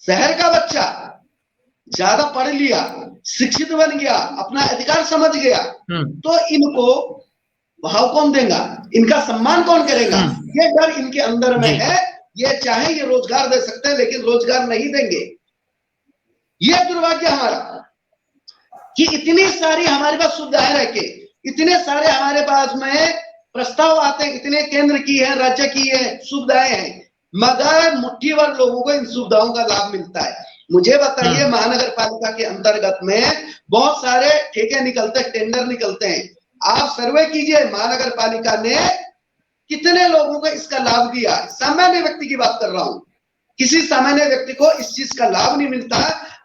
Speaker 2: शहर का बच्चा ज्यादा पढ़ लिया, शिक्षित बन गया, अपना अधिकार समझ गया, तो इनको भाव कौन देगा, इनका सम्मान कौन करेगा? ये डर इनके अंदर में है। ये चाहे ये रोजगार दे सकते हैं, लेकिन रोजगार नहीं देंगे। ये दुर्भाग्य हमारा कि इतनी सारी हमारे पास सुविधाएं रह के, इतने सारे हमारे पास में प्रस्ताव आते हैं, इतने केंद्र की है, राज्य की है, सुविधाएं हैं, मगर मुट्ठी भर लोगों को इन सुविधाओं का लाभ मिलता है। मुझे बताइए, महानगर पालिका के अंतर्गत में बहुत सारे ठेके निकलते हैं, टेंडर निकलते हैं। आप सर्वे कीजिए, महानगर पालिका ने कितने लोगों को इसका लाभ दिया? सामान्य व्यक्ति की बात कर रहा हूं, किसी सामान्य व्यक्ति को इस चीज का लाभ नहीं मिलता।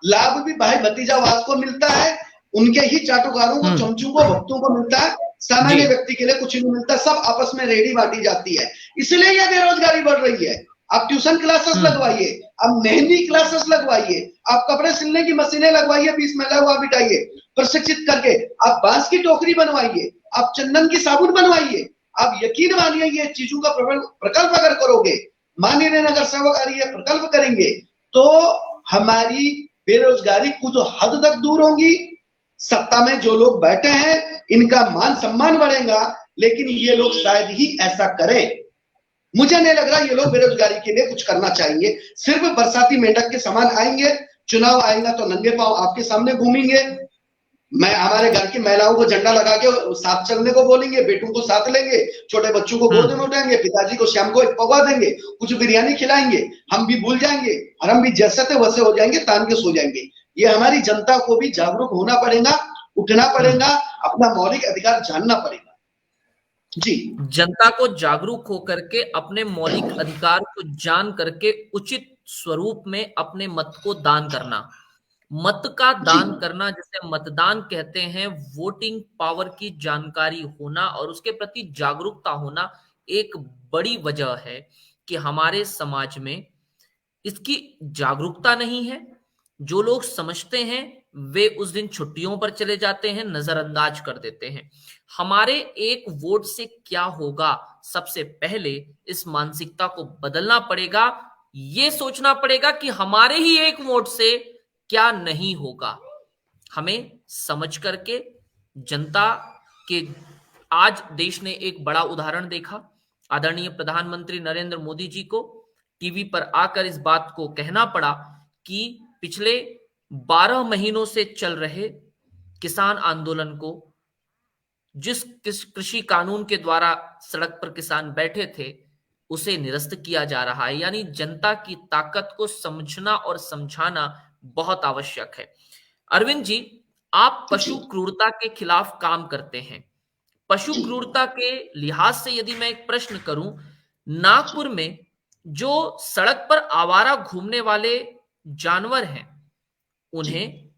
Speaker 2: लाभ भी भाई भतीजावाद को मिलता है, उनके ही चाटुकारों को, चमचों को, भक्तों को मिलता है। सामान्य व्यक्ति के लिए कुछ नहीं मिलता, सब आपस में रेडी बांटी जाती है। इसलिए यह बेरोजगारी बढ़ रही है। आप ट्यूशन क्लासेस लगवाइए, आप मेहंदी क्लासेस लगवाइए, आप कपड़े सिलने की मशीनें लगवाइए, 20 महिला हुआ बिठाइए प्रशिक्षित करके, आप बांस की टोकरी बनवाइए, आप चंदन की साबुन बनवाइए। आप यकीन मानिए, ये चीजों का प्रकल्प अगर करोगे, माननीय नगर सेवक आ रही है, प्रकल्प करेंगे, तो हमारी बेरोजगारी कुछ हद तक दूर होगी। सत्ता में जो लोग बैठे हैं, इनका मान सम्मान बढ़ेगा, लेकिन ये लोग शायद ही ऐसा करें। मुझे नहीं लग रहा ये लोग बेरोजगारी के लिए कुछ करना चाहिए। सिर्फ बरसाती मेंढक के समान आएंगे, चुनाव आएगा तो नंगे पांव आपके सामने घूमेंगे। मैं हमारे घर की महिलाओं को झंडा लगा के साथ चलने को बोलेंगे, बेटों को साथ लेंगे, छोटे बच्चों को गोद में उठाएंगे, पिताजी को शाम को एक पकवा देंगे, कुछ बिरयानी खिलाएंगे, हम भी भूल जाएंगे और हम भी जैसे थे वैसे हो जाएंगे, तान के सो जाएंगे। ये हमारी जनता को भी जागरूक होना पड़ेगा, उठना पड़ेगा, अपना मौलिक अधिकार जानना पड़ेगा। जी,
Speaker 1: जनता को जागरूक होकर के अपने मौलिक अधिकार को जान करके उचित स्वरूप में अपने मत को दान करना, मत का दान करना जिसे मतदान कहते हैं, वोटिंग पावर की जानकारी होना और उसके प्रति जागरूकता होना एक बड़ी वजह है कि हमारे समाज में इसकी जागरूकता नहीं है। जो लोग समझते हैं वे उस दिन छुट्टियों पर चले जाते हैं, नजरअंदाज कर देते हैं। हमारे एक वोट से क्या होगा, सबसे पहले इस मानसिकता को बदलना पड़ेगा। ये सोचना पड़ेगा कि हमारे ही एक वोट से क्या नहीं होगा। हमें समझ करके जनता के, आज देश ने एक बड़ा उदाहरण देखा। आदरणीय प्रधानमंत्री नरेंद्र मोदी जी को टीवी पर आकर इस बात को कहना पड़ा कि पिछले 12 महीनों से चल रहे किसान आंदोलन को, जिस कृषि कानून के द्वारा सड़क पर किसान बैठे थे, उसे निरस्त किया जा रहा है। यानी जनता की ताकत को समझना और समझाना बहुत आवश्यक है। अरविंद जी, आप पशु क्रूरता के खिलाफ काम करते हैं। पशु क्रूरता के लिहाज से यदि मैं एक प्रश्न करूं, नागपुर में जो सड़क पर आवारा घूमने वाले जानवर हैं, उन्हें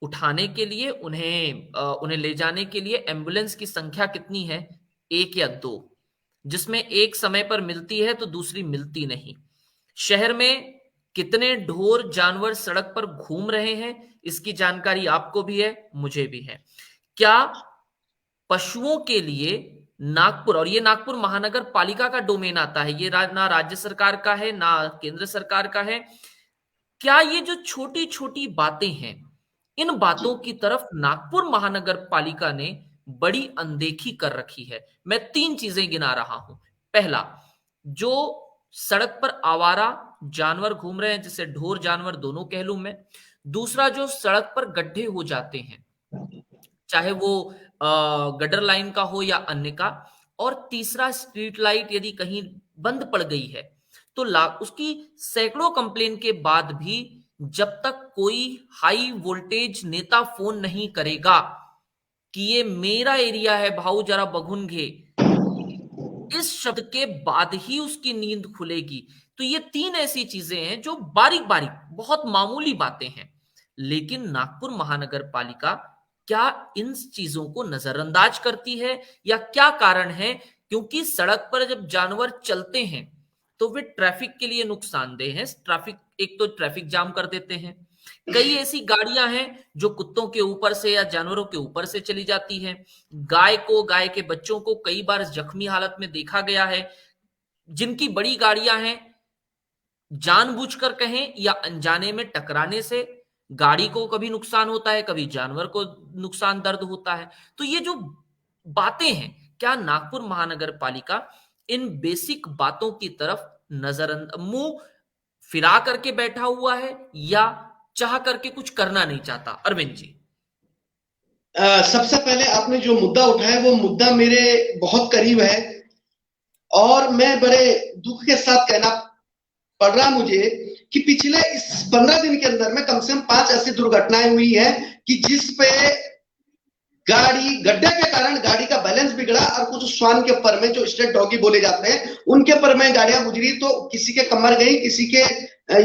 Speaker 1: उठाने के लिए, उन्हें ले जाने के लिए एम्बुलेंस की संख्या कितनी है? 1 या 2, जिसमें एक समय पर मिलती है तो दूसरी मिलती नहीं। शहर में कितने ढोर जानवर सड़क पर घूम रहे हैं, इसकी जानकारी आपको भी है, मुझे भी है। क्या पशुओं के लिए नागपुर, और ये नागपुर महानगर पालिका का डोमेन आता है, ये ना राज्य सरकार का है ना केंद्र सरकार का है, क्या ये जो छोटी छोटी बातें हैं, इन बातों की तरफ नागपुर महानगर पालिका ने बड़ी अनदेखी कर रखी है? मैं 3 चीजें गिना रहा हूं। पहला, जो सड़क पर आवारा जानवर घूम रहे हैं, जिसे ढोर जानवर दोनों कह लूं मैं। दूसरा, जो सड़क पर गड्ढे हो जाते हैं, चाहे वो गटर लाइन का हो या अन्य का। और तीसरा, स्ट्रीट लाइट यदि कहीं बंद पड़ गई है तो उसकी सैकड़ों कंप्लेन के बाद भी जब तक कोई हाई वोल्टेज नेता फोन नहीं करेगा कि ये मेरा एरिया है भाऊ जरा बघुन घे, इस शब्द के बाद ही उसकी नींद खुलेगी। तो ये 3 ऐसी चीजें हैं जो बारीक बारीक बहुत मामूली बातें हैं, लेकिन नागपुर महानगर पालिका क्या इन चीजों को नजरअंदाज करती है या क्या कारण है? क्योंकि सड़क पर जब जानवर चलते हैं तो वे ट्रैफिक के लिए नुकसानदेह हैं। एक तो ट्रैफिक जाम कर देते हैं, कई ऐसी गाड़ियां हैं जो कुत्तों के ऊपर से या जानवरों के ऊपर से चली जाती हैं। गाय के बच्चों को कई बार जख्मी हालत में देखा गया है। जिनकी बड़ी गाड़ियां हैं, जानबूझकर कहें या अनजाने में टकराने से गाड़ी को कभी नुकसान होता है, कभी जानवर को नुकसान दर्द होता है। तो ये जो बातें हैं, क्या नागपुर महानगर पालिका इन बेसिक बातों की तरफ मुंह फिरा करके बैठा हुआ है या चाह करके कुछ करना नहीं चाहता? अरविंद जी,
Speaker 2: सबसे पहले आपने जो मुद्दा उठाया वो मुद्दा मेरे बहुत करीब है और मैं बड़े दुख के साथ कहना पड़ रहा मुझे कि पिछले इस 15 दिन के अंदर में कम से कम 5 ऐसी दुर्घटनाएं हुई हैं कि जिस पे गाड़ी, गड्ढे के कारण गाड़ी का बैलेंस बिगड़ा और कुछ स्वान के पर में, जो स्ट्रेट डॉगी बोले जाते हैं, उनके पर में गाड़ियां गुजरी तो किसी के कमर गई, किसी के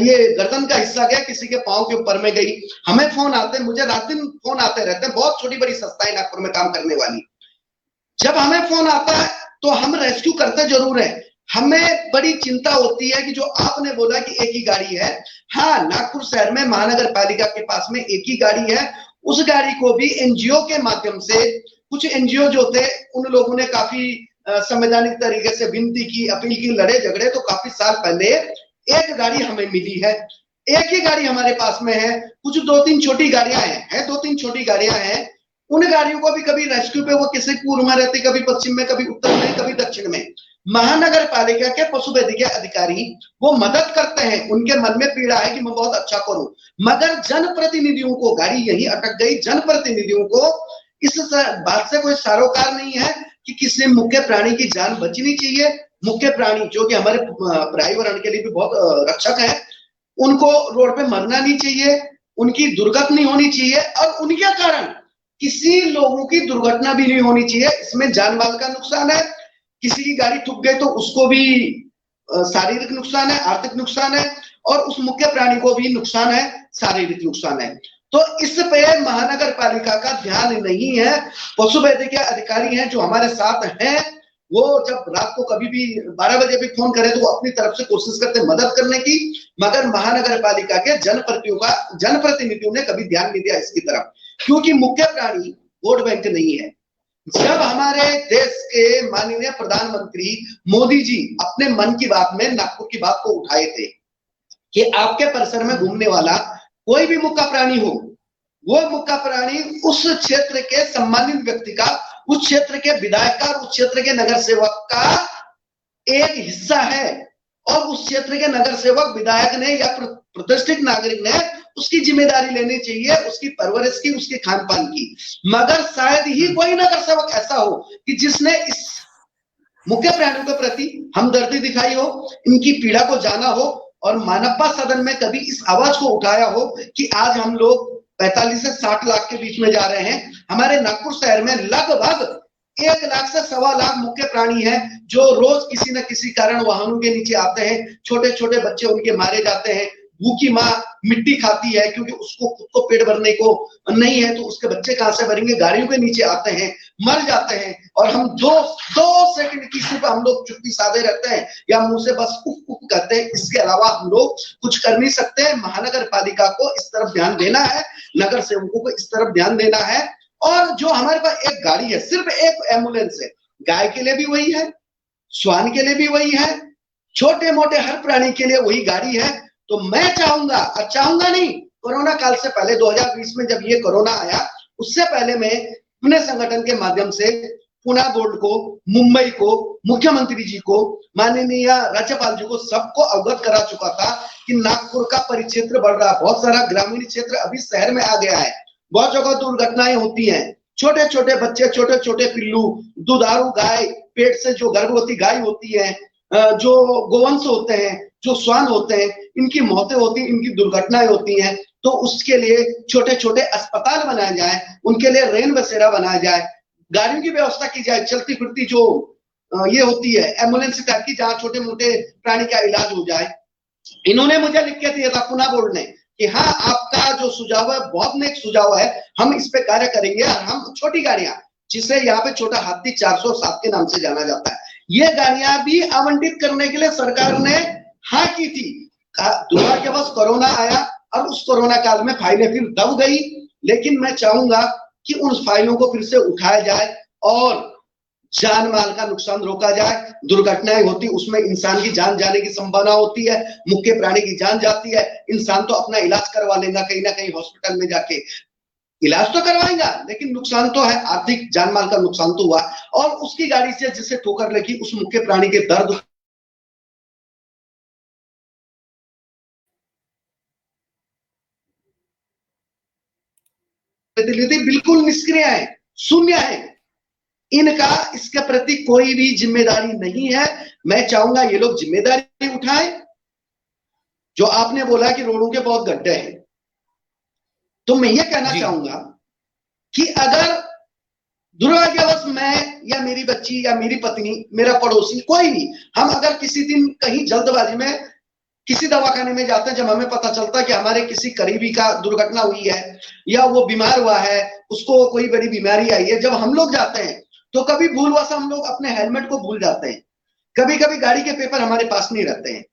Speaker 2: ये गर्दन का हिस्सा गया, किसी के पांव के ऊपर में गई। हमें फोन आते हैं, मुझे रात दिन फोन आते रहते हैं, बहुत छोटी बड़ी संस्थाएं नागपुर में काम करने वाली। जब हमें फोन आता है तो हम रेस्क्यू करते जरूर है। हमें बड़ी चिंता होती है कि जो आपने बोला कि एक ही गाड़ी है, हाँ, नागपुर शहर में महानगर पालिका के पास में एक ही गाड़ी है। उस गाड़ी को भी एनजीओ के माध्यम से, कुछ एनजीओ जो थे उन लोगों ने काफी संवैधानिक तरीके से विनती की, अपील की, लड़े झगड़े, तो काफी साल पहले एक गाड़ी हमें मिली है। एक ही गाड़ी हमारे पास में है। कुछ 2-3 छोटी गाड़ियां हैं, 2-3 छोटी गाड़ियां हैं, उन गाड़ियों को भी कभी रेस्क्यू पे वो किसी पूर्व में रहते, कभी पश्चिम में, कभी उत्तर में, कभी दक्षिण में। महानगर पालिका के पशुवैद्यकीय अधिकारी वो मदद करते हैं, उनके मन में पीड़ा है कि मैं बहुत अच्छा करूं, मगर जनप्रतिनिधियों को गाड़ी यही अटक गई। जनप्रतिनिधियों को इस बात से कोई सरोकार नहीं है कि किसी मुख्य प्राणी की जान बचनी चाहिए। मुख्य प्राणी जो कि हमारे पर्यावरण के लिए भी बहुत रक्षक है, उनको रोड पे मरना नहीं चाहिए, उनकी दुर्घटना नहीं होनी चाहिए और उनके कारण किसी लोगों की दुर्घटना भी नहीं होनी चाहिए। इसमें जान माल का नुकसान है, किसी की गाड़ी ठुक गई तो उसको भी शारीरिक नुकसान है, आर्थिक नुकसान है और उस मुख्य प्राणी को भी नुकसान है, शारीरिक नुकसान है। तो इस पे महानगर पालिका का ध्यान नहीं है। पशु वैद्यकीय अधिकारी हैं जो हमारे साथ हैं, वो जब रात को कभी भी 12 बजे भी फोन करे तो वो अपनी तरफ से कोशिश करते हैं मदद करने की, मगर महानगर पालिका के जनप्रतिनिधियों ने कभी ध्यान नहीं दिया इसकी तरफ, क्योंकि मुख्य प्राणी वोट बैंक नहीं है। जब हमारे देश के माननीय प्रधानमंत्री मोदी जी अपने मन की बात में नागपुर की बात को उठाए थे कि आपके परिसर में घूमने वाला कोई भी मुक्का प्राणी हो, वो मुक्का प्राणी उस क्षेत्र के सम्मानित व्यक्ति का, उस क्षेत्र के विधायक का, उस क्षेत्र के नगर सेवक का एक हिस्सा है और उस क्षेत्र के नगर सेवक, विधायक ने या प्रतिष्ठित नागरिक ने उसकी जिम्मेदारी लेनी चाहिए, उसकी परवरिश की, उसके खान पान की। मगर शायद ही कोई नगर सेवक ऐसा हो कि जिसने इस मुख्य प्राणियों के प्रति हमदर्दी दिखाई हो, इनकी पीड़ा को जाना हो और मानवता सदन में कभी इस आवाज को उठाया हो कि आज हम लोग 45 से 60 लाख के बीच में जा रहे हैं। हमारे नागपुर शहर में लगभग 1 लाख से 1.25 लाख मुख्य प्राणी हैं जो रोज किसी न किसी कारण वाहनों के नीचे आते हैं। छोटे छोटे बच्चे उनके मारे जाते हैं। भूखी माँ मिट्टी खाती है क्योंकि उसको खुद को पेट भरने को नहीं है, तो उसके बच्चे कहां से भरेंगे, गाड़ियों के नीचे आते हैं, मर जाते हैं और हम दो सेकंड की सिर्फ हम लोग चुप्पी साधे रहते हैं या मुंह से बस उफ उफ कहते हैं। इसके अलावा हम लोग कुछ कर नहीं सकते। महानगर पालिका को इस तरफ ध्यान देना है, नगर सेवकों को इस तरफ ध्यान देना है। और जो हमारे पास एक गाड़ी है, सिर्फ एक एम्बुलेंस है, गाय के लिए भी वही है, श्वान के लिए भी वही है, छोटे मोटे हर प्राणी के लिए वही गाड़ी है। तो मैं चाहूंगा नहीं, कोरोना काल से पहले 2020 में जब ये कोरोना आया, उससे पहले मैं अपने संगठन के माध्यम से पुणे बोर्ड को, मुंबई को, मुख्यमंत्री जी को, माननीय राज्यपाल जी को, सबको अवगत करा चुका था कि नागपुर का परिक्षेत्र बढ़ रहा है। बहुत सारा ग्रामीण क्षेत्र अभी शहर में आ गया है। बहुत जगह दुर्घटनाएं होती हैं। छोटे छोटे बच्चे, छोटे छोटे पिल्लू, दुधारू गाय, पेट से जो गर्भवती गाय होती है, जो गोवंश होते हैं, जो श्वान होते हैं, इनकी मौतें होती हैं, इनकी दुर्घटनाएं होती हैं। तो उसके लिए छोटे छोटे अस्पताल बनाए जाए, उनके लिए रेन बसेरा बनाया जाए, गाड़ियों की व्यवस्था की जाए, चलती फिरती जो ये होती है एम्बुलेंस टाइप की, जहाँ छोटे मोटे प्राणी का इलाज हो जाए। इन्होंने मुझे लिख के दिया था पुणे बोर्ड ने कि हाँ, आपका जो सुझाव है बहुत नेक सुझाव है, हम इस पे कार्य करेंगे। और हम छोटी गाड़ियां, जिसे यहाँ पे छोटा हाथी 407 के नाम से जाना जाता है, ये गाड़ियां भी आवंटित करने के लिए सरकार ने हाँ की थी। दुर्भाग्यवश कोरोना आया और उस कोरोना काल में फाइलें फिर दब गई। लेकिन मैं चाहूंगा कि उन फाइलों को फिर से उठाया जाए और जान माल का नुकसान रोका जाए। दुर्घटनाएं होती, उसमें इंसान की जान जाने की संभावना होती है, मुख्य प्राणी की जान जाती है। इंसान तो अपना इलाज करवा लेगा कहीं ना कहीं हॉस्पिटल में जाके, इलाज तो करवाएगा, लेकिन नुकसान तो है, आर्थिक जान माल का नुकसान तो हुआ। और उसकी गाड़ी से जिसे ठोकर लगी, उस मुख्य प्राणी के दर्द प्रतिनिधि बिल्कुल निष्क्रिय है, शून्य है। इनका इसके प्रति कोई भी जिम्मेदारी नहीं है। मैं चाहूंगा ये लोग जिम्मेदारी उठाएं। जो आपने बोला कि रोडों के बहुत गड्ढे हैं, तो मैं ये कहना चाहूंगा कि अगर दुर्भाग्यवश मैं या मेरी बच्ची या मेरी पत्नी, मेरा पड़ोसी, कोई भी, हम अगर किसी दिन कहीं जल्दबाजी में किसी दवाखाने में जाते हैं, जब हमें पता चलता है कि हमारे किसी करीबी का दुर्घटना हुई है या वो बीमार हुआ है, उसको कोई बड़ी बीमारी आई है, जब हम लोग जाते हैं तो कभी भूलवश हम लोग अपने हेलमेट को भूल जाते हैं। कभी कभी गाड़ी के पेपर हमारे पास नहीं रहते हैं।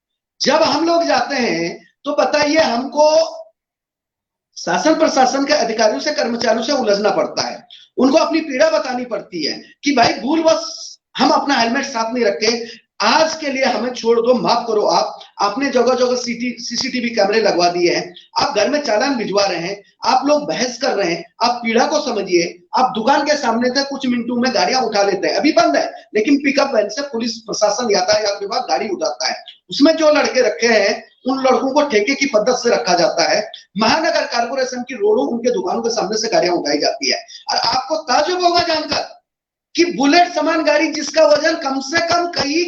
Speaker 2: जब हम लोग जाते हैं तो बताइए, हमको शासन प्रशासन के अधिकारियों से, कर्मचारियों से उलझना पड़ता है, उनको अपनी पीड़ा बतानी पड़ती है कि भाई भूलवश हम अपना हेलमेट साथ नहीं रखे, आज के लिए हमें छोड़ दो, माफ करो आप। आपने जगह जगह सीसीटीवी कैमरे लगवा दिए हैं, आप घर में चालान भिजवा रहे हैं, आप लोग बहस कर रहे हैं, आप पीड़ा को समझिए। आप दुकान के सामने से कुछ मिनटों में गाड़ियां उठा लेते हैं, अभी बंद है, लेकिन पिकअप वैन से पुलिस प्रशासन, यातायात विभाग गाड़ी उठाता है। उसमें जो लड़के रखे हैं उन लड़कों को ठेके की पद्धति से रखा जाता है। महानगर कारपोरेशन की रोडों, उनके दुकानों के सामने से गाड़ियां उठाई जाती है। और आपको ताज्जुब होगा जानकर कि बुलेट समान गाड़ी जिसका वजन कम से कम कई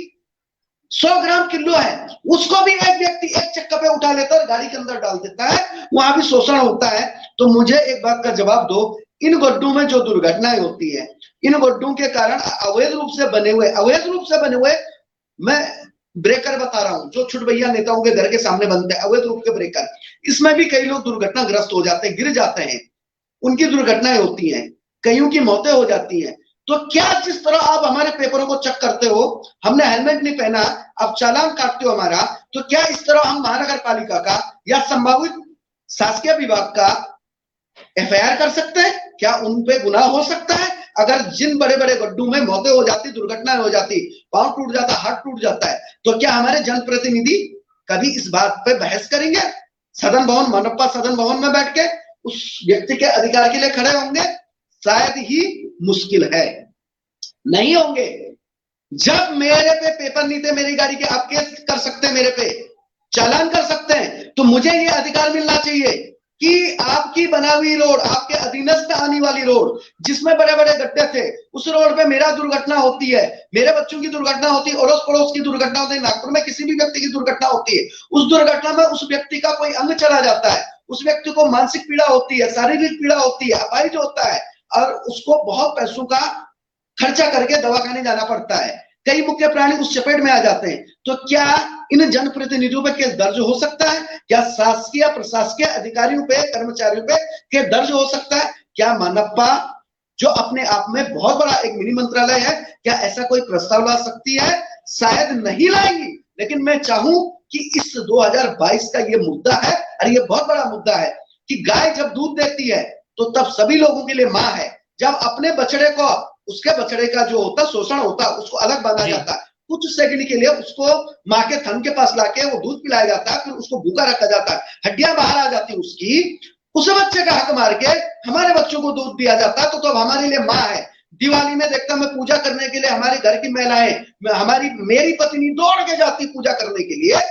Speaker 2: 100 ग्राम किलो है, उसको भी एक व्यक्ति एक चक्कर पे उठा लेता है और गाड़ी के अंदर डाल देता है। वहां भी शोषण होता है। तो मुझे एक बात का जवाब दो, इन गड्ढों में जो दुर्घटनाएं होती है, इन गड्ढों के कारण अवैध रूप से बने हुए मैं ब्रेकर बता रहा हूं, जो छुटभैया नेताओं के घर के सामने बनते हैं अवैध रूप के ब्रेकर, इसमें भी कई लोग दुर्घटनाग्रस्त हो जाते हैं, गिर जाते हैं, उनकी दुर्घटनाएं होती हैं, कईयों की मौतें हो जाती हैं। तो क्या जिस तरह आप हमारे पेपरों को चेक करते हो, हमने हेलमेट नहीं पहना, आप चालान काटते हो हमारा, तो क्या इस तरह हम महानगर पालिका का या संभावित शासकीय विभाग का एफआईआर कर सकते हैं? क्या उन पे गुनाह हो सकता है? अगर जिन बड़े बड़े गड्ढों में मौतें हो जाती, दुर्घटनाएं हो जाती, पांव टूट जाता, हाथ टूट जाता है, तो क्या हमारे जनप्रतिनिधि कभी इस बात पे बहस करेंगे? सदन भवन, मनप्पा सदन भवन में बैठ के उस व्यक्ति के अधिकार के लिए खड़े होंगे? शायद ही मुश्किल है, नहीं होंगे। जब मेरे पे पेपर नहीं थे मेरी गाड़ी के, आप केस कर सकते हैं, मेरे पे चालान कर सकते हैं, तो मुझे ये अधिकार मिलना चाहिए कि आपकी बना हुई रोड, आपके अधीनस्थ आने वाली रोड जिसमें बड़े बड़े गड्ढे थे, उस रोड पे मेरा दुर्घटना होती है, मेरे बच्चों की दुर्घटना होती है, अड़ोस पड़ोस की दुर्घटना होती है, नागपुर में किसी भी व्यक्ति की दुर्घटना होती है, उस दुर्घटना में उस व्यक्ति का कोई अंग चला जाता है, उस व्यक्ति को मानसिक पीड़ा होती है, शारीरिक पीड़ा होती है, अपाहिज होता है, और उसको बहुत पैसों का खर्चा करके दवाखाने जाना पड़ता है, कई मुख्य प्राणी उस चपेट में आ जाते हैं। तो क्या इन जनप्रतिनिधियों पे केस दर्ज हो सकता है? क्या शासकीय प्रशासकीय अधिकारियों पे, कर्मचारियों पे केस दर्ज हो सकता है? क्या मनप्पा, जो अपने आप में बहुत बड़ा एक मिनी मंत्रालय है, क्या ऐसा कोई प्रस्ताव ला सकती है? शायद नहीं लाएंगी, लेकिन मैं चाहूं कि इस 2022 का ये मुद्दा है, और ये बहुत बड़ा मुद्दा है कि गाय जब दूध देती है तो तब सभी लोगों के लिए मां है। जब अपने बछड़े को, उसके बछड़े का जो होता शोषण होता, उसको अलग बांधा जाता है, कुछ सेकंड के लिए उसको मां के थन के पास लाके वो दूध पिलाया जाता है, फिर उसको भूखा रखा जाता है, हड्डियां बाहर आ जाती है उसकी, उस बच्चे का हक मार के हमारे बच्चों को दूध दिया जाता है, तो अब हमारे लिए मां है। दिवाली में देखता मैं पूजा करने के लिए हमारे घर की महिलाएं, मेरी पत्नी दौड़ के जाती पूजा करने के लिए।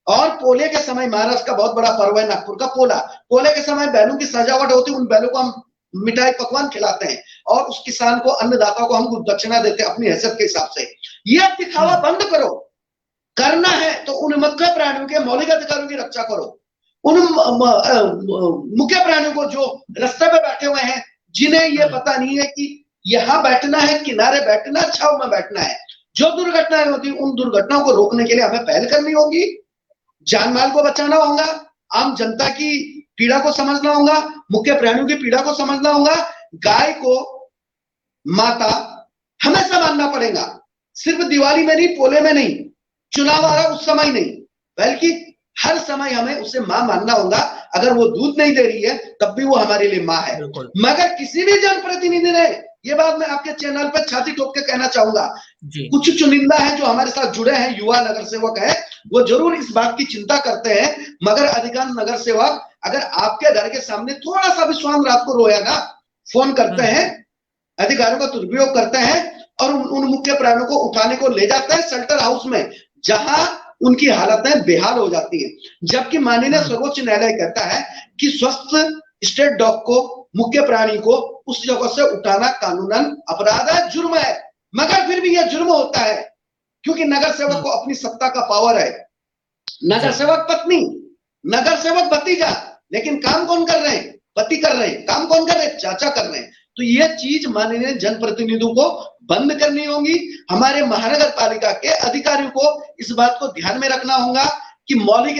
Speaker 2: और पोले के समय, महाराष्ट्र का बहुत बड़ा पर्व है नागपुर का पोला, पोले के समय बैलों की सजावट होती है, उन बैलों को हम मिठाई पकवान खिलाते हैं, और उस किसान को, अन्नदाता को हम दक्षिणा देते हैं अपनी हैसियत के हिसाब से। यह दिखावा बंद करो, करना है तो उन मुख्य प्राणियों के मौलिक अधिकारों की रक्षा करो, उन मुख्य प्राणियों को जो रास्ते पे बैठे हुए हैं, जिन्हें ये पता नहीं है कि यहां बैठना है, किनारे बैठना, छाव में बैठना है। जो दुर्घटनाएं होती, उन दुर्घटनाओं को रोकने के लिए हमें पहल करनी होगी, जान माल को बचाना होगा, आम जनता की पीड़ा को समझना होगा, मुख्य प्राणियों की पीड़ा को समझना होगा। गाय को माता हमेशा मानना पड़ेगा, सिर्फ दिवाली में नहीं, पोले में नहीं, चुनाव आ रहा उस समय नहीं, बल्कि हर समय हमें उसे मां मानना होगा। अगर वो दूध नहीं दे रही है तब भी वो हमारे लिए मां है। मगर किसी भी जनप्रतिनिधि ने, ये बात मैं आपके चैनल पर छाती ठोक के कहना चाहूंगा, कुछ चुनिंदा है जो हमारे साथ जुड़े हैं, युवा नगर सेवक है, वो जरूर इस बात की चिंता करते हैं, मगर अधिकांश नगर सेवक अगर आपके घर के सामने थोड़ा सा भी स्वान रात को रोया ना, फोन करते हैं, अधिकारियों का दुरुपयोग करते हैं, और उन मुख्य प्राणियों को उठाने को ले जाते हैं शेल्टर हाउस में, जहां उनकी हालतें बेहाल हो जाती है। जबकि माननीय सर्वोच्च न्यायालय कहता है कि स्वस्थ स्ट्रेट डॉग को, मुख्य प्राणी को उस जगह से उठाना कानूनन अपराध है, जुर्म है। मगर फिर भी यह जुर्म होता है क्योंकि नगर सेवक को अपनी सत्ता का पावर है, नगर सेवक पत्नी, नगर सेवक भतीजा, लेकिन काम कौन कर रहे हैं? पति कर रहे हैं। काम कौन कर रहे हैं? चाचा कर रहे हैं। तो यह चीज माननीय जनप्रतिनिधियों को बंद करनी होगी। हमारे महानगर पालिका के अधिकारियों को इस बात को ध्यान में रखना होगा कि मौलिक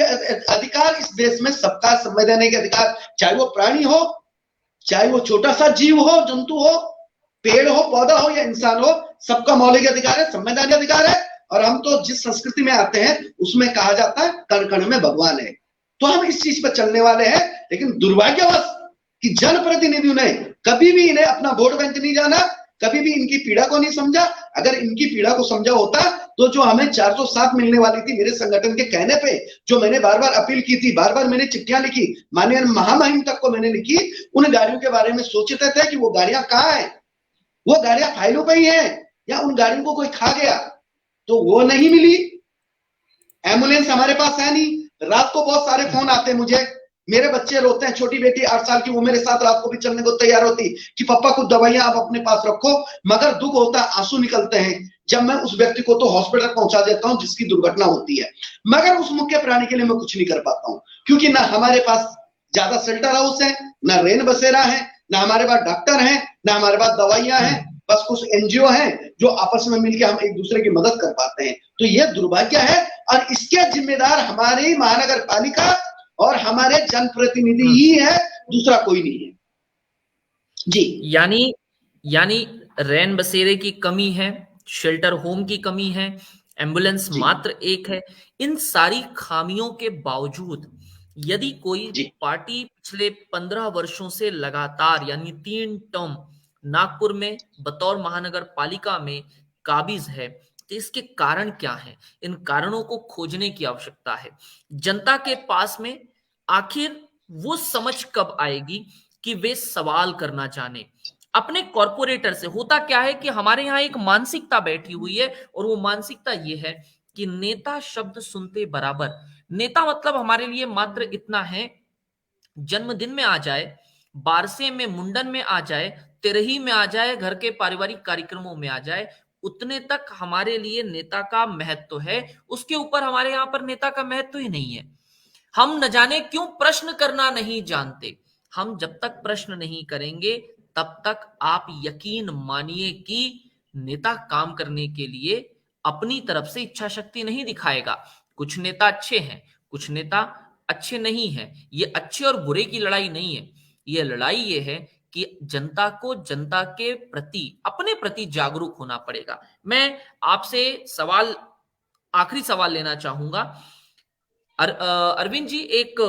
Speaker 2: अधिकार इस देश में सबका संवैधानिक अधिकार, चाहे वो प्राणी हो, चाहे वो छोटा सा जीव हो, जंतु हो, पेड़ हो, पौधा हो या इंसान हो, सबका मौलिक अधिकार है, संवैधानिक अधिकार है। और हम तो जिस संस्कृति में आते हैं उसमें कहा जाता है कण कण में भगवान है, तो हम इस चीज पर चलने वाले हैं। लेकिन दुर्भाग्यवश कि जनप्रतिनिधियों ने कभी भी इन्हें अपना वोट बैंक नहीं जाना, कभी भी इनकी पीड़ा को नहीं समझा। अगर इनकी पीड़ा को समझा होता तो जो हमें 407 मिलने वाली थी मेरे संगठन के कहने पे, जो मैंने बार बार अपील की थी, बार बार मैंने चिट्ठियां लिखी, माननीय महामहिम तक को मैंने लिखी, उन गाड़ियों के बारे में सोचते थे कि वो गाड़ियां कहाँ है, वो गाड़ियां फाइलों पे ही है या उन गाड़ियों को कोई खा गया, तो वो नहीं मिली। एम्बुलेंस हमारे पास है नहीं। रात को बहुत सारे फोन आते हैं मुझे, मेरे बच्चे रोते हैं, छोटी बेटी 8 साल की, वो मेरे साथ रात को भी चलने को तैयार होती कि पापा कुछ दवाइयां आप अपने पास रखो, मगर दुख होता है, आंसू निकलते हैं जब मैं उस व्यक्ति को तो हॉस्पिटल पहुंचा देता हूं जिसकी दुर्घटना होती है, मगर उस मुख्य प्राणी के लिए मैं कुछ नहीं कर पाता हूं, क्योंकि ना हमारे पास ज्यादा शेल्टर हाउस है, ना रेन बसेरा है, ना हमारे पास डॉक्टर है, ना हमारे पास दवाइयां हैं, बस कुछ एनजीओ हैं जो आपस में मिलकर हम एक दूसरे की मदद कर पाते हैं। तो यह दुर्भाग्य है और इसके जिम्मेदार हमारी महानगर पालिका और हमारे जनप्रतिनिधि ही है, दूसरा कोई नहीं है जी।
Speaker 1: यानी रैन बसेरे की कमी है, शेल्टर होम की कमी है, एम्बुलेंस मात्र एक है। इन सारी खामियों के बावजूद यदि कोई पार्टी पिछले 15 वर्षों से लगातार यानी 3 टर्म नागपुर में बतौर महानगर पालिका में काबिज है, तो इसके कारण क्या है? इन कारणों को खोजने की आवश्यकता है। जनता के पास में आखिर वो समझ कब आएगी कि वे सवाल करना जाने अपने कॉरपोरेटर से। होता क्या है कि हमारे यहाँ एक मानसिकता बैठी हुई है और वो मानसिकता ये है कि नेता शब्द सुनते बराबर, नेता मतलब हमारे लिए मात्र इतना है, जन्मदिन में आ जाए, बारसे में, मुंडन में आ जाए, तिरही में आ जाए, घर के पारिवारिक कार्यक्रमों में आ जाए, उतने तक हमारे लिए नेता का महत्व है। उसके ऊपर हमारे यहाँ पर नेता का महत्व ही नहीं है। हम न जाने क्यों प्रश्न करना नहीं जानते। हम जब तक प्रश्न नहीं करेंगे तब तक आप यकीन मानिए कि नेता काम करने के लिए अपनी तरफ से इच्छा शक्ति नहीं दिखाएगा। कुछ नेता अच्छे हैं, कुछ नेता अच्छे नहीं हैं। ये अच्छे और बुरे की लड़ाई नहीं है, ये लड़ाई ये है कि जनता को जनता के प्रति, अपने प्रति जागरूक होना पड़ेगा। मैं आपसे आखिरी सवाल लेना चाहूंगा। अरविंद जी, एक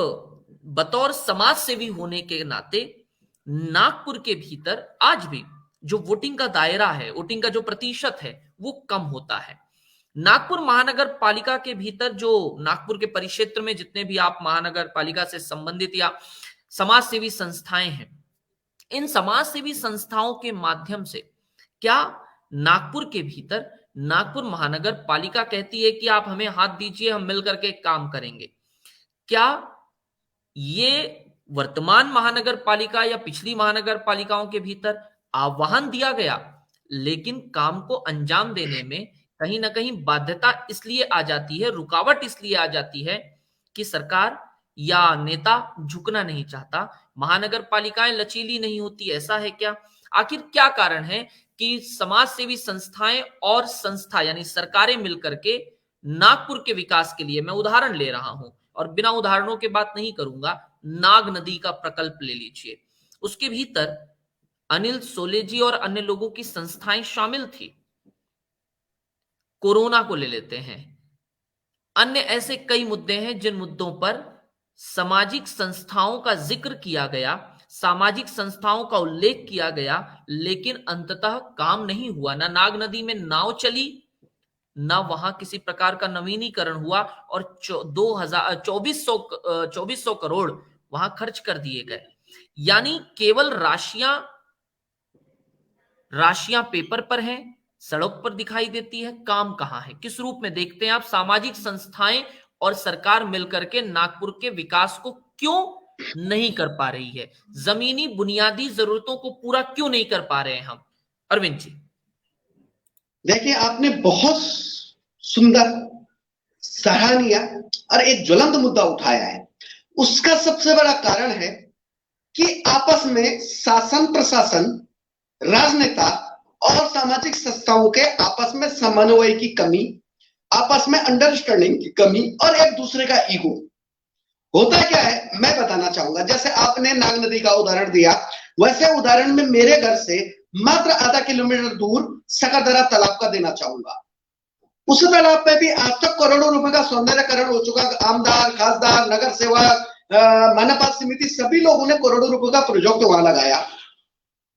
Speaker 1: बतौर समाज सेवी होने के नाते नागपुर के भीतर आज भी जो वोटिंग का दायरा है, वोटिंग का जो प्रतिशत है, वो कम होता है। नागपुर महानगर पालिका के भीतर जो नागपुर के परिक्षेत्र में जितने भी आप महानगर पालिका से संबंधित या समाज सेवी संस्थाएं हैं, इन समाज सेवी संस्थाओं के माध्यम से क्या नागपुर के भीतर नागपुर महानगर पालिका कहती है कि आप हमें हाथ दीजिए, हम मिलकर के काम करेंगे, क्या ये वर्तमान महानगर पालिका या पिछली महानगर पालिकाओं के भीतर आह्वान दिया गया, लेकिन काम को अंजाम देने में कहीं ना कहीं बाध्यता इसलिए आ जाती है, रुकावट इसलिए आ जाती है कि सरकार या नेता झुकना नहीं चाहता, महानगर पालिकाएं लचीली नहीं होती, ऐसा है क्या? आखिर क्या कारण है कि समाज सेवी संस्थाएं और संस्था यानी सरकारें मिलकर के नागपुर के विकास के लिए, मैं उदाहरण ले रहा हूं और बिना उदाहरणों के बात नहीं करूंगा, नाग नदी का प्रकल्प ले लीजिए, उसके भीतर अनिल सोले जी और अन्य लोगों की संस्थाएं शामिल थी। कोरोना को ले लेते हैं, अन्य ऐसे कई मुद्दे हैं जिन मुद्दों पर सामाजिक संस्थाओं का जिक्र किया गया, सामाजिक संस्थाओं का उल्लेख किया गया, लेकिन अंततः काम नहीं हुआ। ना नाग नदी में नाव चली, ना वहां किसी प्रकार का नवीनीकरण हुआ और 2400 करोड़ वहां खर्च कर दिए गए। यानी केवल राशियां पेपर पर हैं, सड़क पर दिखाई देती है, काम कहां है? किस रूप में देखते हैं आप सामाजिक संस्थाएं और सरकार मिलकर के नागपुर के विकास को क्यों नहीं कर पा रही है? जमीनी बुनियादी जरूरतों को पूरा क्यों नहीं कर पा रहे हैं हम? अरविंद जी,
Speaker 2: देखिए, आपने बहुत सुंदर, सराहनीय और एक ज्वलंत मुद्दा उठाया है। उसका सबसे बड़ा कारण है कि आपस में शासन प्रशासन, राजनेता और सामाजिक संस्थाओं के आपस में समन्वय की कमी, आपस में अंडरस्टैंडिंग की कमी और एक दूसरे का ईगो। होता क्या है मैं बताना चाहूंगा। जैसे आपने नाग नदी का उदाहरण दिया, वैसे उदाहरण में मेरे घर से मात्र आधा किलोमीटर दूर सकरदरा तालाब का देना चाहूंगा। उस तालाब पे भी आज तक करोड़ों रुपए का सौंदर्यकरण हो चुका। आमदार, खासदार, नगर सेवक, मानव समिति, सभी लोगों ने करोड़ों रुपए का प्रोजेक्ट वहां लगाया।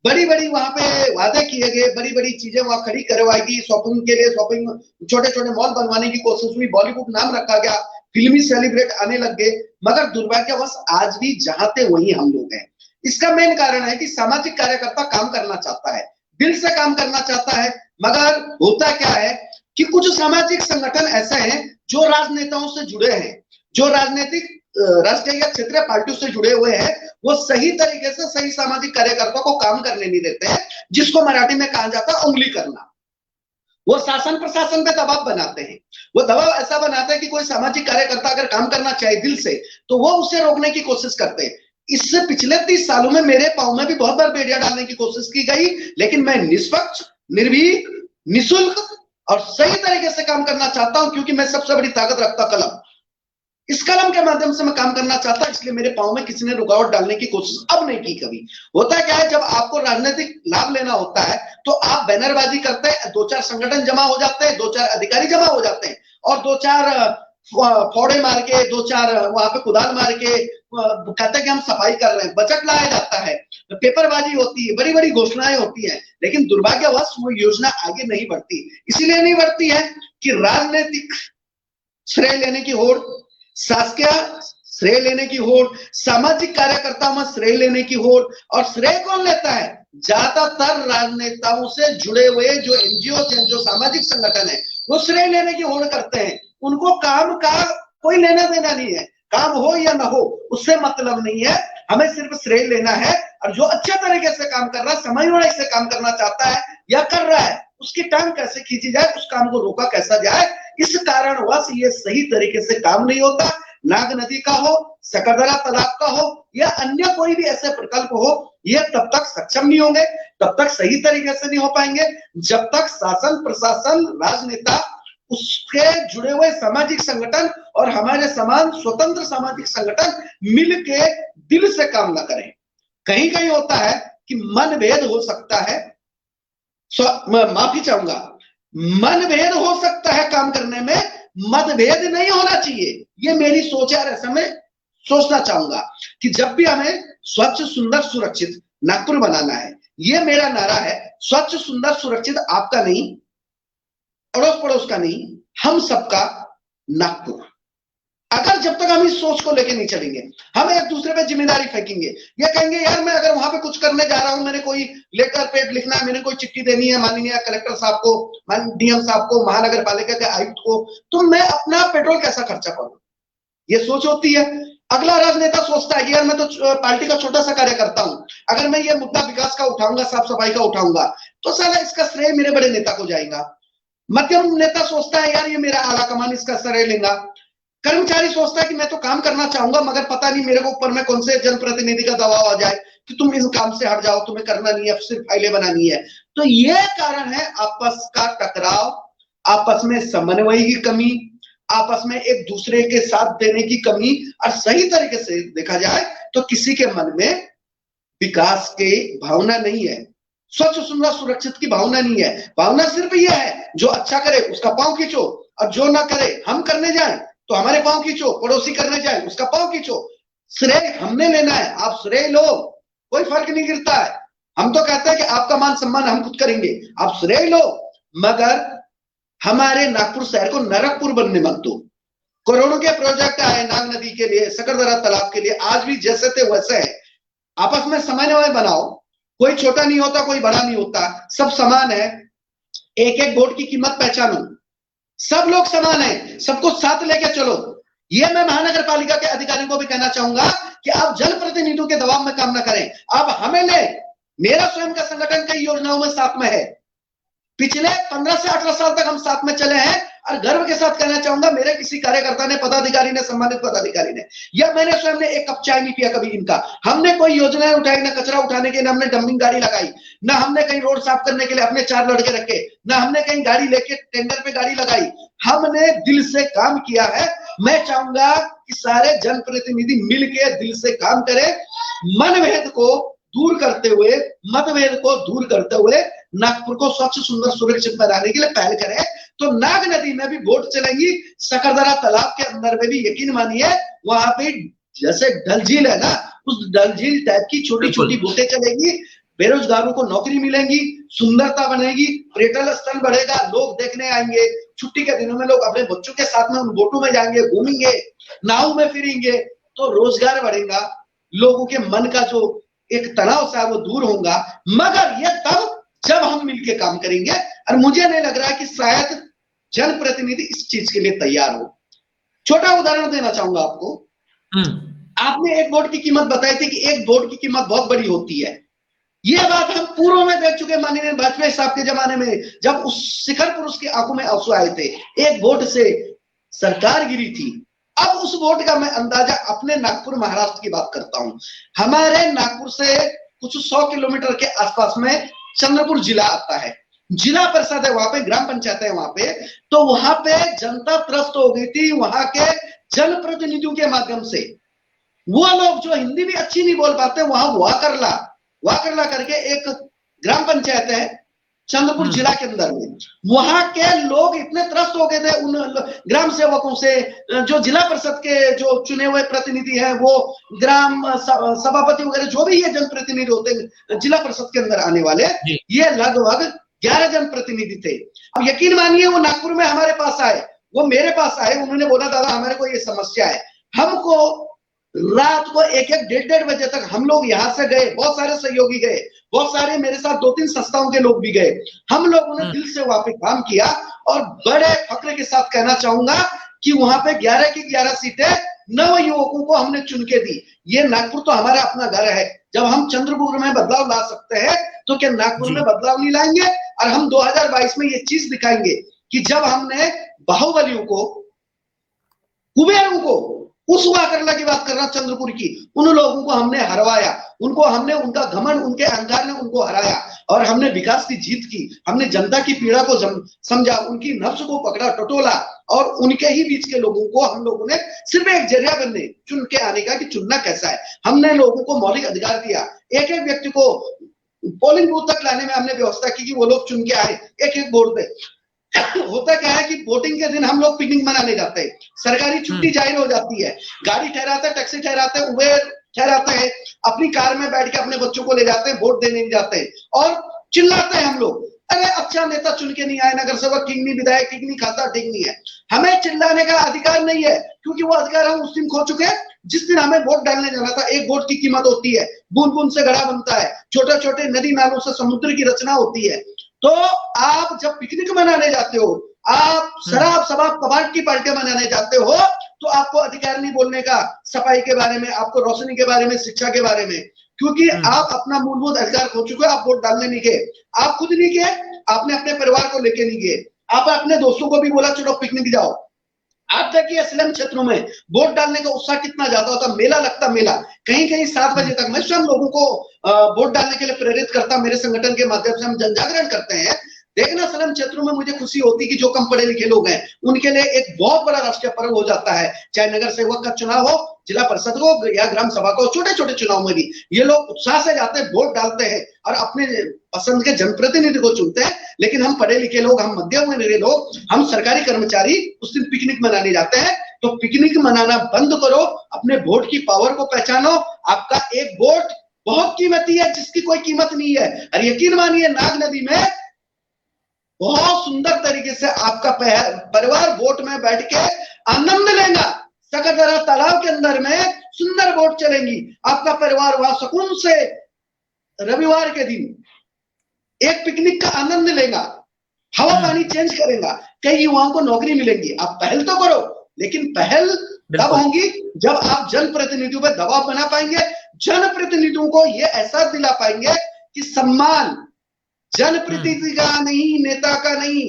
Speaker 2: बड़ी बड़ी वहां पे वादे किए गए, बड़ी बड़ी चीजें वहां खड़ी करवाई गई, शॉपिंग के लिए शॉपिंग, छोटे छोटे मॉल बनवाने की कोशिश हुई, बॉलीवुड नाम रखा गया, फिल्मी सेलिब्रेट आने लग गए, मगर दुर्भाग्यवश आज भी जहां थे वहीं हम लोग हैं। इसका मेन कारण है कि सामाजिक कार्यकर्ता काम करना चाहता है, दिल से काम करना चाहता है, मगर होता क्या है कि कुछ सामाजिक संगठन ऐसे हैं जो राजनेताओं से जुड़े हैं, जो राजनीतिक राष्ट्रीय या क्षेत्रीय पार्टियों से जुड़े हुए हैं, वो सही तरीके से सही सामाजिक कार्यकर्ता को काम करने नहीं देते हैं, जिसको मराठी में कहा जाता है उंगली करना। वो शासन प्रशासन पे दबाव बनाते हैं, वो दबाव ऐसा बनाते हैं कि कोई सामाजिक कार्यकर्ता अगर काम करना चाहे दिल से तो वो उसे रोकने की कोशिश करते हैं। इससे पिछले 30 सालों में मेरे पांव में भी बहुत बार बेड़िया डालने की कोशिश की गई, लेकिन मैं निष्पक्ष, निर्भीक, निशुल्क और सही तरीके से काम करना चाहता हूं, क्योंकि मैं सबसे बड़ी ताकत रखता कलम, इस कलम के माध्यम से मैं काम करना चाहता, इसलिए मेरे पांव में किसी ने रुकावट डालने की कोशिश अब नहीं की कभी। होता क्या है, जब आपको राजनीतिक लाभ लेना होता है तो आप बैनरबाजी करते हैं, 2-4 संगठन जमा हो जाते हैं, 2-4 अधिकारी जमा हो जाते हैं और 2-4 फोड़े मार के, 2-4 वहां पे कुदाल मार के कहते हैं कि हम सफाई कर रहे हैं, बजट लाया जाता है, पेपरबाजी होती है, बड़ी बड़ी घोषणाएं होती है, लेकिन दुर्भाग्यवश वो योजना आगे नहीं बढ़ती। इसीलिए नहीं बढ़ती है कि राजनीतिक श्रेय लेने की होड़, शासकीय श्रेय लेने की होड़, सामाजिक कार्यकर्ताओं में श्रेय लेने की होड़, और श्रेय कौन लेता है? ज्यादातर राजनेताओं से जुड़े हुए जो एनजीओ हैं, जो सामाजिक संगठन है, वो श्रेय लेने की होड़ करते हैं। उनको काम का कोई लेना देना नहीं है, काम हो या ना हो उससे मतलब नहीं है, हमें सिर्फ श्रेय लेना है। और जो अच्छे तरीके से काम कर रहा है, समझदारी से काम करना चाहता है या कर रहा है, उसकी टांग कैसे खींची जाए, उस काम को रोका कैसा जाए, इस कारणवश ये सही तरीके से काम नहीं होता। नाग नदी का हो, सकरदरा तालाब का हो या अन्य कोई भी ऐसे प्रकल्प हो, ये तब तक सक्षम नहीं होंगे, तब तक सही तरीके से नहीं हो पाएंगे, जब तक शासन प्रशासन, राजनेता, उसके जुड़े हुए सामाजिक संगठन और हमारे समान स्वतंत्र सामाजिक संगठन मिलके दिल से काम ना करें। कहीं कहीं होता है कि मनभेद हो सकता है, माफी चाहूंगा, मनभेद हो सकता है काम करने में, मतभेद नहीं होना चाहिए, ये मेरी सोच है। ऐसा मैं सोचना चाहूंगा कि जब भी हमें स्वच्छ सुंदर सुरक्षित नागपुर बनाना है, ये मेरा नारा है, स्वच्छ सुंदर सुरक्षित आपका नहीं, अड़ोस पड़ोस का नहीं, हम सबका नागपुर। अगर जब तक हम इस सोच को लेके नहीं चलेंगे, हम एक दूसरे पे जिम्मेदारी फेंकेंगे, ये कहेंगे यार मैं अगर वहां पे कुछ करने जा रहा हूं, मैंने कोई लेटर पेड लिखना है, मैंने कोई चिट्ठी देनी है माननीय कलेक्टर साहब को, डीएम साहब को, महानगर पालिका के आयुक्त को, तो मैं अपना पेट्रोल कैसा खर्चा करूं, ये सोच होती है। अगला राजनेता सोचता है कि यार मैं तो पार्टी का छोटा सा कार्यकर्ता हूं, अगर मैं ये मुद्दा विकास का उठाऊंगा, साफ सफाई का उठाऊंगा, तो साला इसका श्रेय मेरे बड़े नेता को जाएगा। मध्यम नेता सोचता है यार ये मेरा आला कमान इसका श्रेय लेगा। कर्मचारी सोचता है कि मैं तो काम करना चाहूंगा, मगर पता नहीं मेरे को ऊपर में कौन से जनप्रतिनिधि का दबाव आ जाए कि तुम इस काम से हट जाओ, तुम्हें करना नहीं है, सिर्फ फाइलें बनानी है। तो ये कारण है आपस का टकराव, आपस में समन्वय की कमी, आपस में एक दूसरे के साथ देने की कमी। और सही तरीके से देखा जाए तो किसी के मन में विकास की भावना नहीं है, स्वच्छ सुंदर सुरक्षित की भावना नहीं है। भावना सिर्फ यह है जो अच्छा करे उसका पांव खींचो, और जो ना करे, हम करने जाए तो हमारे पांव खींचो, पड़ोसी करने जाए उसका पांव खींचो। श्रेय हमने लेना है, आप श्रेय लो, कोई फर्क नहीं गिरता है। हम तो कहते हैं कि आपका मान सम्मान हम खुद करेंगे, आप श्रेय लो, मगर हमारे नागपुर शहर को नरकपुर बनने मत दो। करोड़ों के प्रोजेक्ट आए नाग नदी के लिए, सकरदरा तालाब के लिए, आज भी जैसे थे वैसे है। आपस में समन्वय बनाओ, कोई छोटा नहीं होता, कोई बड़ा नहीं होता, सब समान है। एक एक वोट की कीमत पहचानो, सब लोग समान है, सबको साथ लेके चलो। ये मैं महानगर पालिका के अधिकारियों को भी कहना चाहूंगा कि आप जनप्रतिनिधियों के दबाव में काम ना करें, आप हमें ले। मेरा स्वयं का संगठन कई योजनाओं में साथ में है, पिछले 15 से 18 साल तक हम साथ में चले हैं, और गर्व के साथ कहना चाहूंगा मेरे किसी कार्यकर्ता ने, पदाधिकारी ने, सम्मानित पदाधिकारी ने, या मैंने स्वयं ने एक कप चाय नहीं पिया कभी इनका। हमने कोई योजनाएं उठाई, ना कचरा उठाने के, ना हमने डंपिंग गाड़ी लगाई, ना हमने कहीं रोड साफ करने के लिए अपने 4 लड़के रखे, ना हमने कहीं गाड़ी लेके टेंडर पे गाड़ी लगाई। हमने दिल से काम किया है। मैं चाहूंगा कि सारे जनप्रतिनिधि मिलकर दिल से काम करें, मनभेद को दूर करते हुए, मतभेद को दूर करते हुए नागपुर को स्वच्छ सुंदर सुरक्षित बनाने के लिए पहल करें। तो नाग नदी में भी बोट चलेंगी, सकरदरा तालाब के अंदर में भी यकीन मानिए वहां पे जैसे डल झील है ना, उस डल झील टाइप की छोटी छोटी बोटें चलेंगी। बेरोजगारों को नौकरी मिलेंगी, सुंदरता बनेगी, पर्यटन स्थल बढ़ेगा, लोग देखने आएंगे, छुट्टी के दिनों में लोग अपने बच्चों के साथ में उन बोटों में जाएंगे, घूमेंगे, नाव में फिरेंगे, तो रोजगार बढ़ेगा, लोगों के मन का जो एक तनाव सा वो दूर होगा। मगर ये तब जब हम मिलकर काम करेंगे, और मुझे नहीं लग रहा है कि शायद जनप्रतिनिधि इस चीज के लिए तैयार हो। छोटा उदाहरण देना चाहूंगा आपको। आपने एक वोट की कीमत बताई थी कि एक वोट की कीमत बहुत बड़ी होती है। यह बात हम पूर्व में देख चुके, माननीय वाजपेयी साहब के जमाने में, जब उस शिखर पुरुष की आंखों में आंसू आए थे, एक वोट से सरकार गिरी थी। अब उस वोट का मैं अंदाजा अपने नागपुर महाराष्ट्र की बात करता हूं। हमारे नागपुर से कुछ 100 किलोमीटर के आसपास में चंद्रपुर जिला आता है, जिला परिषद है वहां पे, ग्राम पंचायत है वहां पे। तो वहां पे जनता त्रस्त हो गई थी वहां के जनप्रतिनिधियों के माध्यम से। वो लोग जो हिंदी भी अच्छी नहीं बोल पाते, वहां वाकरला करके एक ग्राम पंचायत है चंद्रपुर जिला के अंदर में, वहां के लोग इतने त्रस्त हो गए थे उन ग्राम सेवकों से, जो जिला परिषद के जो चुने हुए प्रतिनिधि हैं, वो ग्राम सभापति वगैरह जो भी ये जनप्रतिनिधि होते हैं जिला परिषद के अंदर आने वाले, ये लगभग 11 जनप्रतिनिधि थे। अब यकीन मानिए वो नागपुर में हमारे पास आए, वो मेरे पास आए, उन्होंने बोला दादा हमारे को ये समस्या है। हमको रात को 1-1, 1:30 बजे तक हम लोग यहां से गए, बहुत सारे सहयोगी गए, बहुत सारे मेरे साथ 2-3 संस्थाओं के लोग भी गए। हम लोगों ने दिल से वहां पे काम किया, और बड़े फक्र के साथ कहना चाहूंगा कि वहां पे 11 की 11 सीटें नव युवकों को हमने चुन के दी। ये नागपुर तो हमारा अपना घर है, जब हम चंद्रपुर में बदलाव ला सकते हैं तो क्या नागपुर में बदलाव नहीं लाएंगे? और हम 2022 में ये चीज दिखाएंगे कि जब हमने बाहुबलियों को, कुबेरों को, उस वाकरला की बात कर रहा चंद्रपुर की, उन लोगों को हमने हरवाया, उनको हमने, उनका घमंड, उनके अहंकार ने उनको हराया, और हमने विकास की जीत की। हमने जनता की पीड़ा को समझा, उनकी नफ्स को पकड़ा, टटोला, और उनके ही बीच के लोगों को हम लोगों ने सिर्फ एक जरिया बनने चुन के आने का कि चुनना कैसा है। हमने लोगों को मौलिक अधिकार दिया, एक एक व्यक्ति को पोलिंग बूथ तक लाने में हमने व्यवस्था की कि वो लोग चुन के आए एक एक वोट पे। होता क्या है कि वोटिंग के दिन हम लोग पिकनिक मनाने जाते हैं, सरकारी छुट्टी जाहिर हो जाती है, गाड़ी ठहराते हैं, टैक्सी ठहराते हैं, उबेर ठहराते हैं, अपनी कार में बैठ के अपने बच्चों को ले जाते हैं, वोट देने नहीं जाते हैं, और चिल्लाते हैं हम लोग, अरे अच्छा नेता चुन के नहीं आए, नगर सेवक ठीक नहीं, विधायक ठीक नहीं, खाता ठीक नहीं है। हमें चिल्लाने का अधिकार नहीं है, क्योंकि वो अधिकार हम उस दिन खो चुके हैं जिस दिन हमें वोट डालने जाना था। एक वोट की कीमत होती है, बूंद बूंद से घड़ा बनता है, छोटे छोटे नदी नालों से समुद्र की रचना होती है। तो आप जब पिकनिक मनाने जाते हो, आप शराब शबाब कबाड़ की पार्टियां मनाने जाते हो, तो आपको अधिकार नहीं बोलने का सफाई के बारे में, आपको रोशनी के बारे में, शिक्षा के बारे में, क्योंकि आप अपना मूलभूत अधिकार खो चुके हो। आप वोट डालने नहीं गए, आप खुद नहीं गए, आपने अपने परिवार को लेके नहीं गए, आप अपने दोस्तों को भी बोला चलो पिकनिक जाओ। आप देखिए स्लम क्षेत्रों में वोट डालने का उत्साह कितना ज्यादा होता, मेला लगता, मेला कहीं कहीं 7 बजे तक। मैं स्वयं लोगों को वोट डालने के लिए प्रेरित करता, मेरे संगठन के माध्यम से हम जन जागरण करते हैं। देखना स्लम क्षेत्रों में मुझे खुशी होती कि जो कम पढ़े लिखे लोग हैं उनके लिए एक बहुत बड़ा राष्ट्रीय पर्व हो जाता है, चाहे नगर सेवक का चुनाव हो, जिला परिषद हो या ग्राम सभा का हो, छोटे छोटे चुनाव में भी ये लोग उत्साह से जाते हैं, वोट डालते हैं और अपने पसंद के जनप्रतिनिधि को चुनते हैं। लेकिन हम पढ़े लिखे लोग, हम मध्यम वर्गीय लोग, हम सरकारी कर्मचारी उस दिन पिकनिक मनाने जाते हैं। तो पिकनिक मनाना बंद करो, अपने वोट की पावर को पहचानो। आपका एक वोट बहुत कीमती है, जिसकी कोई कीमत नहीं है। और यकीन मानिए नाग नदी में बहुत सुंदर तरीके से आपका परिवार वोट में बैठ के आनंद लेगा। सकरदरा तालाब के अंदर में सुंदर वोट चलेंगी, आपका परिवार वहां सुकून से रविवार के दिन एक पिकनिक का आनंद लेगा, हवा पानी चेंज करेगा, कई युवाओं को नौकरी मिलेंगी। आप पहल तो करो, लेकिन पहल तब होगी जब आप जनप्रतिनिधियों पर दबाव बना पाएंगे, जनप्रतिनिधियों को यह एहसास दिला पाएंगे कि सम्मान जनप्रतिनिधि का नहीं, नेता का नहीं,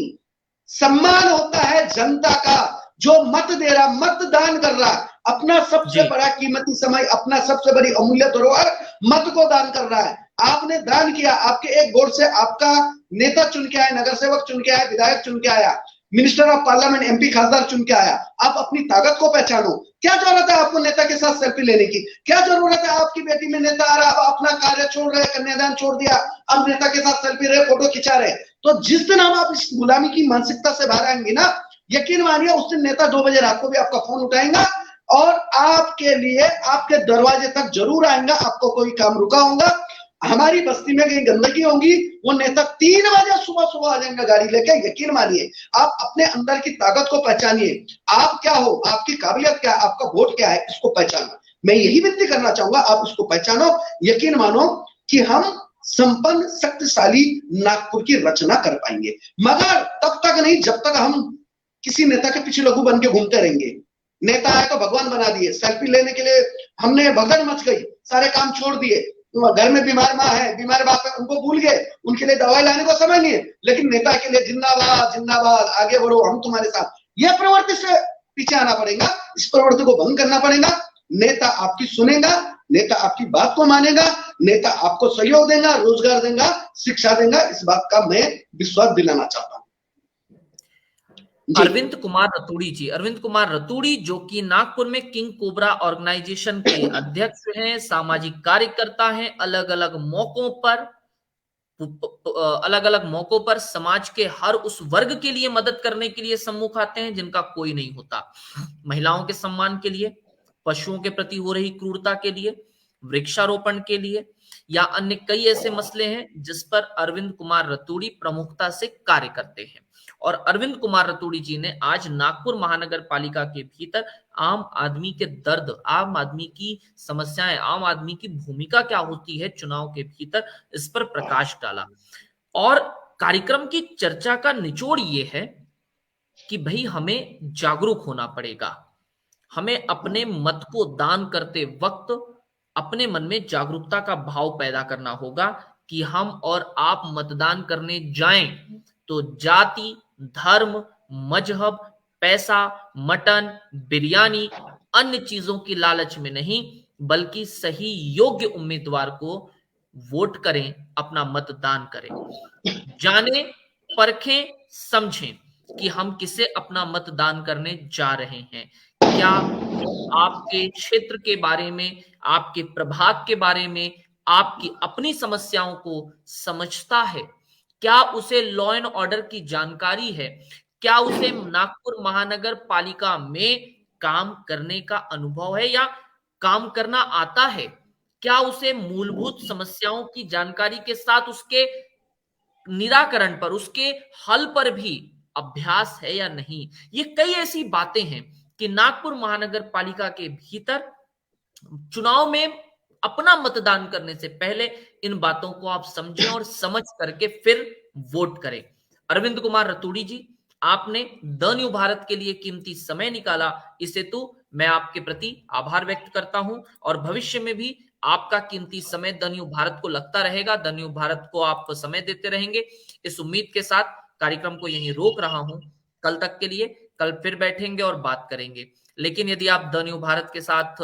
Speaker 2: सम्मान होता है जनता का, जो मत दे रहा, मतदान कर रहा, अपना सबसे बड़ा कीमती समय, अपना सबसे बड़ी अमूल्य धरोहर मत को दान कर रहा है। आपने दान किया, आपके एक वोट से आपका नेता चुन के आया, नगर सेवक चुन के आया, विधायक चुन के आया, मिनिस्टर ऑफ पार्लियामेंट, एमपी, खासदार चुन के आया। आप अपनी ताकत को पहचानो। क्या जरूरत है आपको नेता के साथ सेल्फी लेने की? क्या जरूरत है आपकी बेटी में नेता आ रहा, आप अपना कार्य छोड़ रहे, कन्यादान छोड़ दिया, अब नेता के साथ सेल्फी रहे, फोटो खिंचा रहे? तो जिस दिन हम आप इस गुलामी की मानसिकता से बाहर आएंगे ना, यकीन मानिए उस दिन नेता 2 बजे रात को भी आपका फोन उठाएगा और आपके लिए आपके दरवाजे तक जरूर आएगा। आपको कोई काम रुका होगा, हमारी बस्ती में कहीं गंदगी होगी, वो नेता 3 बजे सुबह सुबह आ जाएंगे गाड़ी लेके। यकीन मानिए, आप अपने अंदर की ताकत को पहचानिए। आप क्या हो, आपकी काबिलियत क्या है, आपका वोट क्या है, इसको पहचानो। मैं यही विनती करना चाहूंगा, आप इसको पहचानो। यकीन मानो कि हम संपन्न शक्तिशाली नागपुर की रचना कर पाएंगे, मगर तब तक नहीं जब तक हम किसी नेता के पीछे लघु बन के घूमते रहेंगे। नेता आए तो भगवान बना दिए, सेल्फी लेने के लिए हमने भगदड़ मच गई, सारे काम छोड़ दिए। घर में बीमार माँ है, बीमार बाप है, उनको भूल गए, उनके लिए दवाई लाने को समय नहीं है, लेकिन नेता के लिए जिंदाबाद जिंदाबाद, आगे बढ़ो, हम तुम्हारे साथ। यह प्रवृत्ति से पीछे आना पड़ेगा, इस प्रवृत्ति को भंग करना पड़ेगा। नेता आपकी सुनेगा, नेता आपकी बात को मानेगा, नेता आपको सहयोग देगा, रोजगार देगा, शिक्षा देगा, इस बात का मैं विश्वास दिलाना चाहता हूं।
Speaker 1: अरविंद कुमार रतूड़ी जी, अरविंद कुमार रतूड़ी जो कि नागपुर में किंग कोबरा ऑर्गेनाइजेशन के अध्यक्ष हैं, सामाजिक कार्यकर्ता हैं, अलग अलग मौकों पर समाज के हर उस वर्ग के लिए मदद करने के लिए सम्मुख आते हैं जिनका कोई नहीं होता। महिलाओं के सम्मान के लिए, पशुओं के प्रति हो रही क्रूरता के लिए, वृक्षारोपण के लिए, या अन्य कई ऐसे मसले हैं जिस पर अरविंद कुमार रतूड़ी प्रमुखता से कार्य करते हैं। और अरविंद कुमार रतूड़ी जी ने आज नागपुर महानगर पालिका के भीतर आम आदमी के दर्द, आम आदमी की समस्याएं, आम आदमी की भूमिका क्या होती है चुनाव के भीतर, इस पर प्रकाश डाला। और कार्यक्रम की चर्चा का निचोड़ ये है कि भाई हमें जागरूक होना पड़ेगा, हमें अपने मत को दान करते वक्त अपने मन में जागरूकता का भाव पैदा करना होगा कि हम और आप मतदान करने जाएं तो जाति, धर्म, मजहब, पैसा, मटन, बिरयानी, अन्य चीजों की लालच में नहीं, बल्कि सही योग्य उम्मीदवार को वोट करें, अपना मतदान करें। जाने, परखें, समझें कि हम किसे अपना मतदान करने जा रहे हैं। क्या आपके क्षेत्र के बारे में, आपके प्रभाग के बारे में, आपकी अपनी समस्याओं को समझता है? क्या उसे लॉ एंड ऑर्डर की जानकारी है? क्या उसे नागपुर महानगर पालिका में काम करने का अनुभव है या काम करना आता है? क्या उसे मूलभूत समस्याओं की जानकारी के साथ उसके निराकरण पर, उसके हल पर भी अभ्यास है या नहीं? ये कई ऐसी बातें हैं कि नागपुर महानगर पालिका के भीतर चुनाव में अपना मतदान करने से पहले इन बातों को आप समझें और समझ करके फिर वोट करें। अरविंद कुमार रतूड़ी जी, आपने द न्यू भारत के लिए कीमती समय निकाला, इसे तो मैं आपके प्रति आभार व्यक्त करता हूं और भविष्य में भी आपका कीमती समय द न्यू भारत को लगता रहेगा, द न्यू भारत को आप समय देते रहेंगे। इस उम्मीद के साथ कार्यक्रम को यहीं रोक रहा हूं कल तक के लिए। कल फिर बैठेंगे और बात करेंगे। लेकिन यदि आप द न्यू भारत के साथ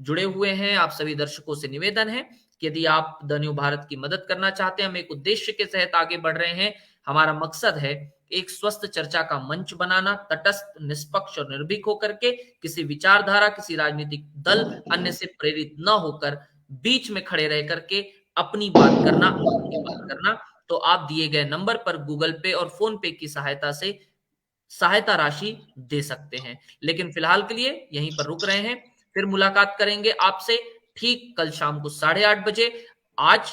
Speaker 1: जुड़े हुए हैं, आप सभी दर्शकों से निवेदन है कि यदि आप द न्यू भारत की मदद करना चाहते हैं, हम एक उद्देश्य के तहत आगे बढ़ रहे हैं। हमारा मकसद है एक स्वस्थ चर्चा का मंच बनाना, तटस्थ, निष्पक्ष और निर्भीक होकर के, किसी विचारधारा, किसी राजनीतिक दल, अन्य से प्रेरित न होकर, बीच में खड़े रह करके अपनी बात करना। तो आप दिए गए नंबर पर गूगल पे और फोन पे की सहायता से सहायता राशि दे सकते हैं। लेकिन फिलहाल के लिए यहीं पर रुक रहे हैं, फिर मुलाकात करेंगे आपसे ठीक कल शाम को 8:30 बजे। आज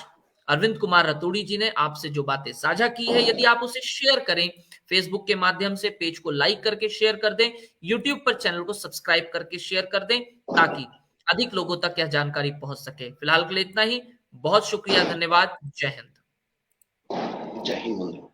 Speaker 1: अरविंद कुमार रतूड़ी जी ने आपसे जो बातें साझा की है, यदि आप उसे शेयर करें, फेसबुक के माध्यम से पेज को लाइक करके शेयर कर दें, यूट्यूब पर चैनल को सब्सक्राइब करके शेयर कर दें, ताकि अधिक लोगों तक यह जानकारी पहुंच सके। फिलहाल के लिए इतना ही। बहुत शुक्रिया, धन्यवाद, जय हिंद।
Speaker 2: जय हिंद।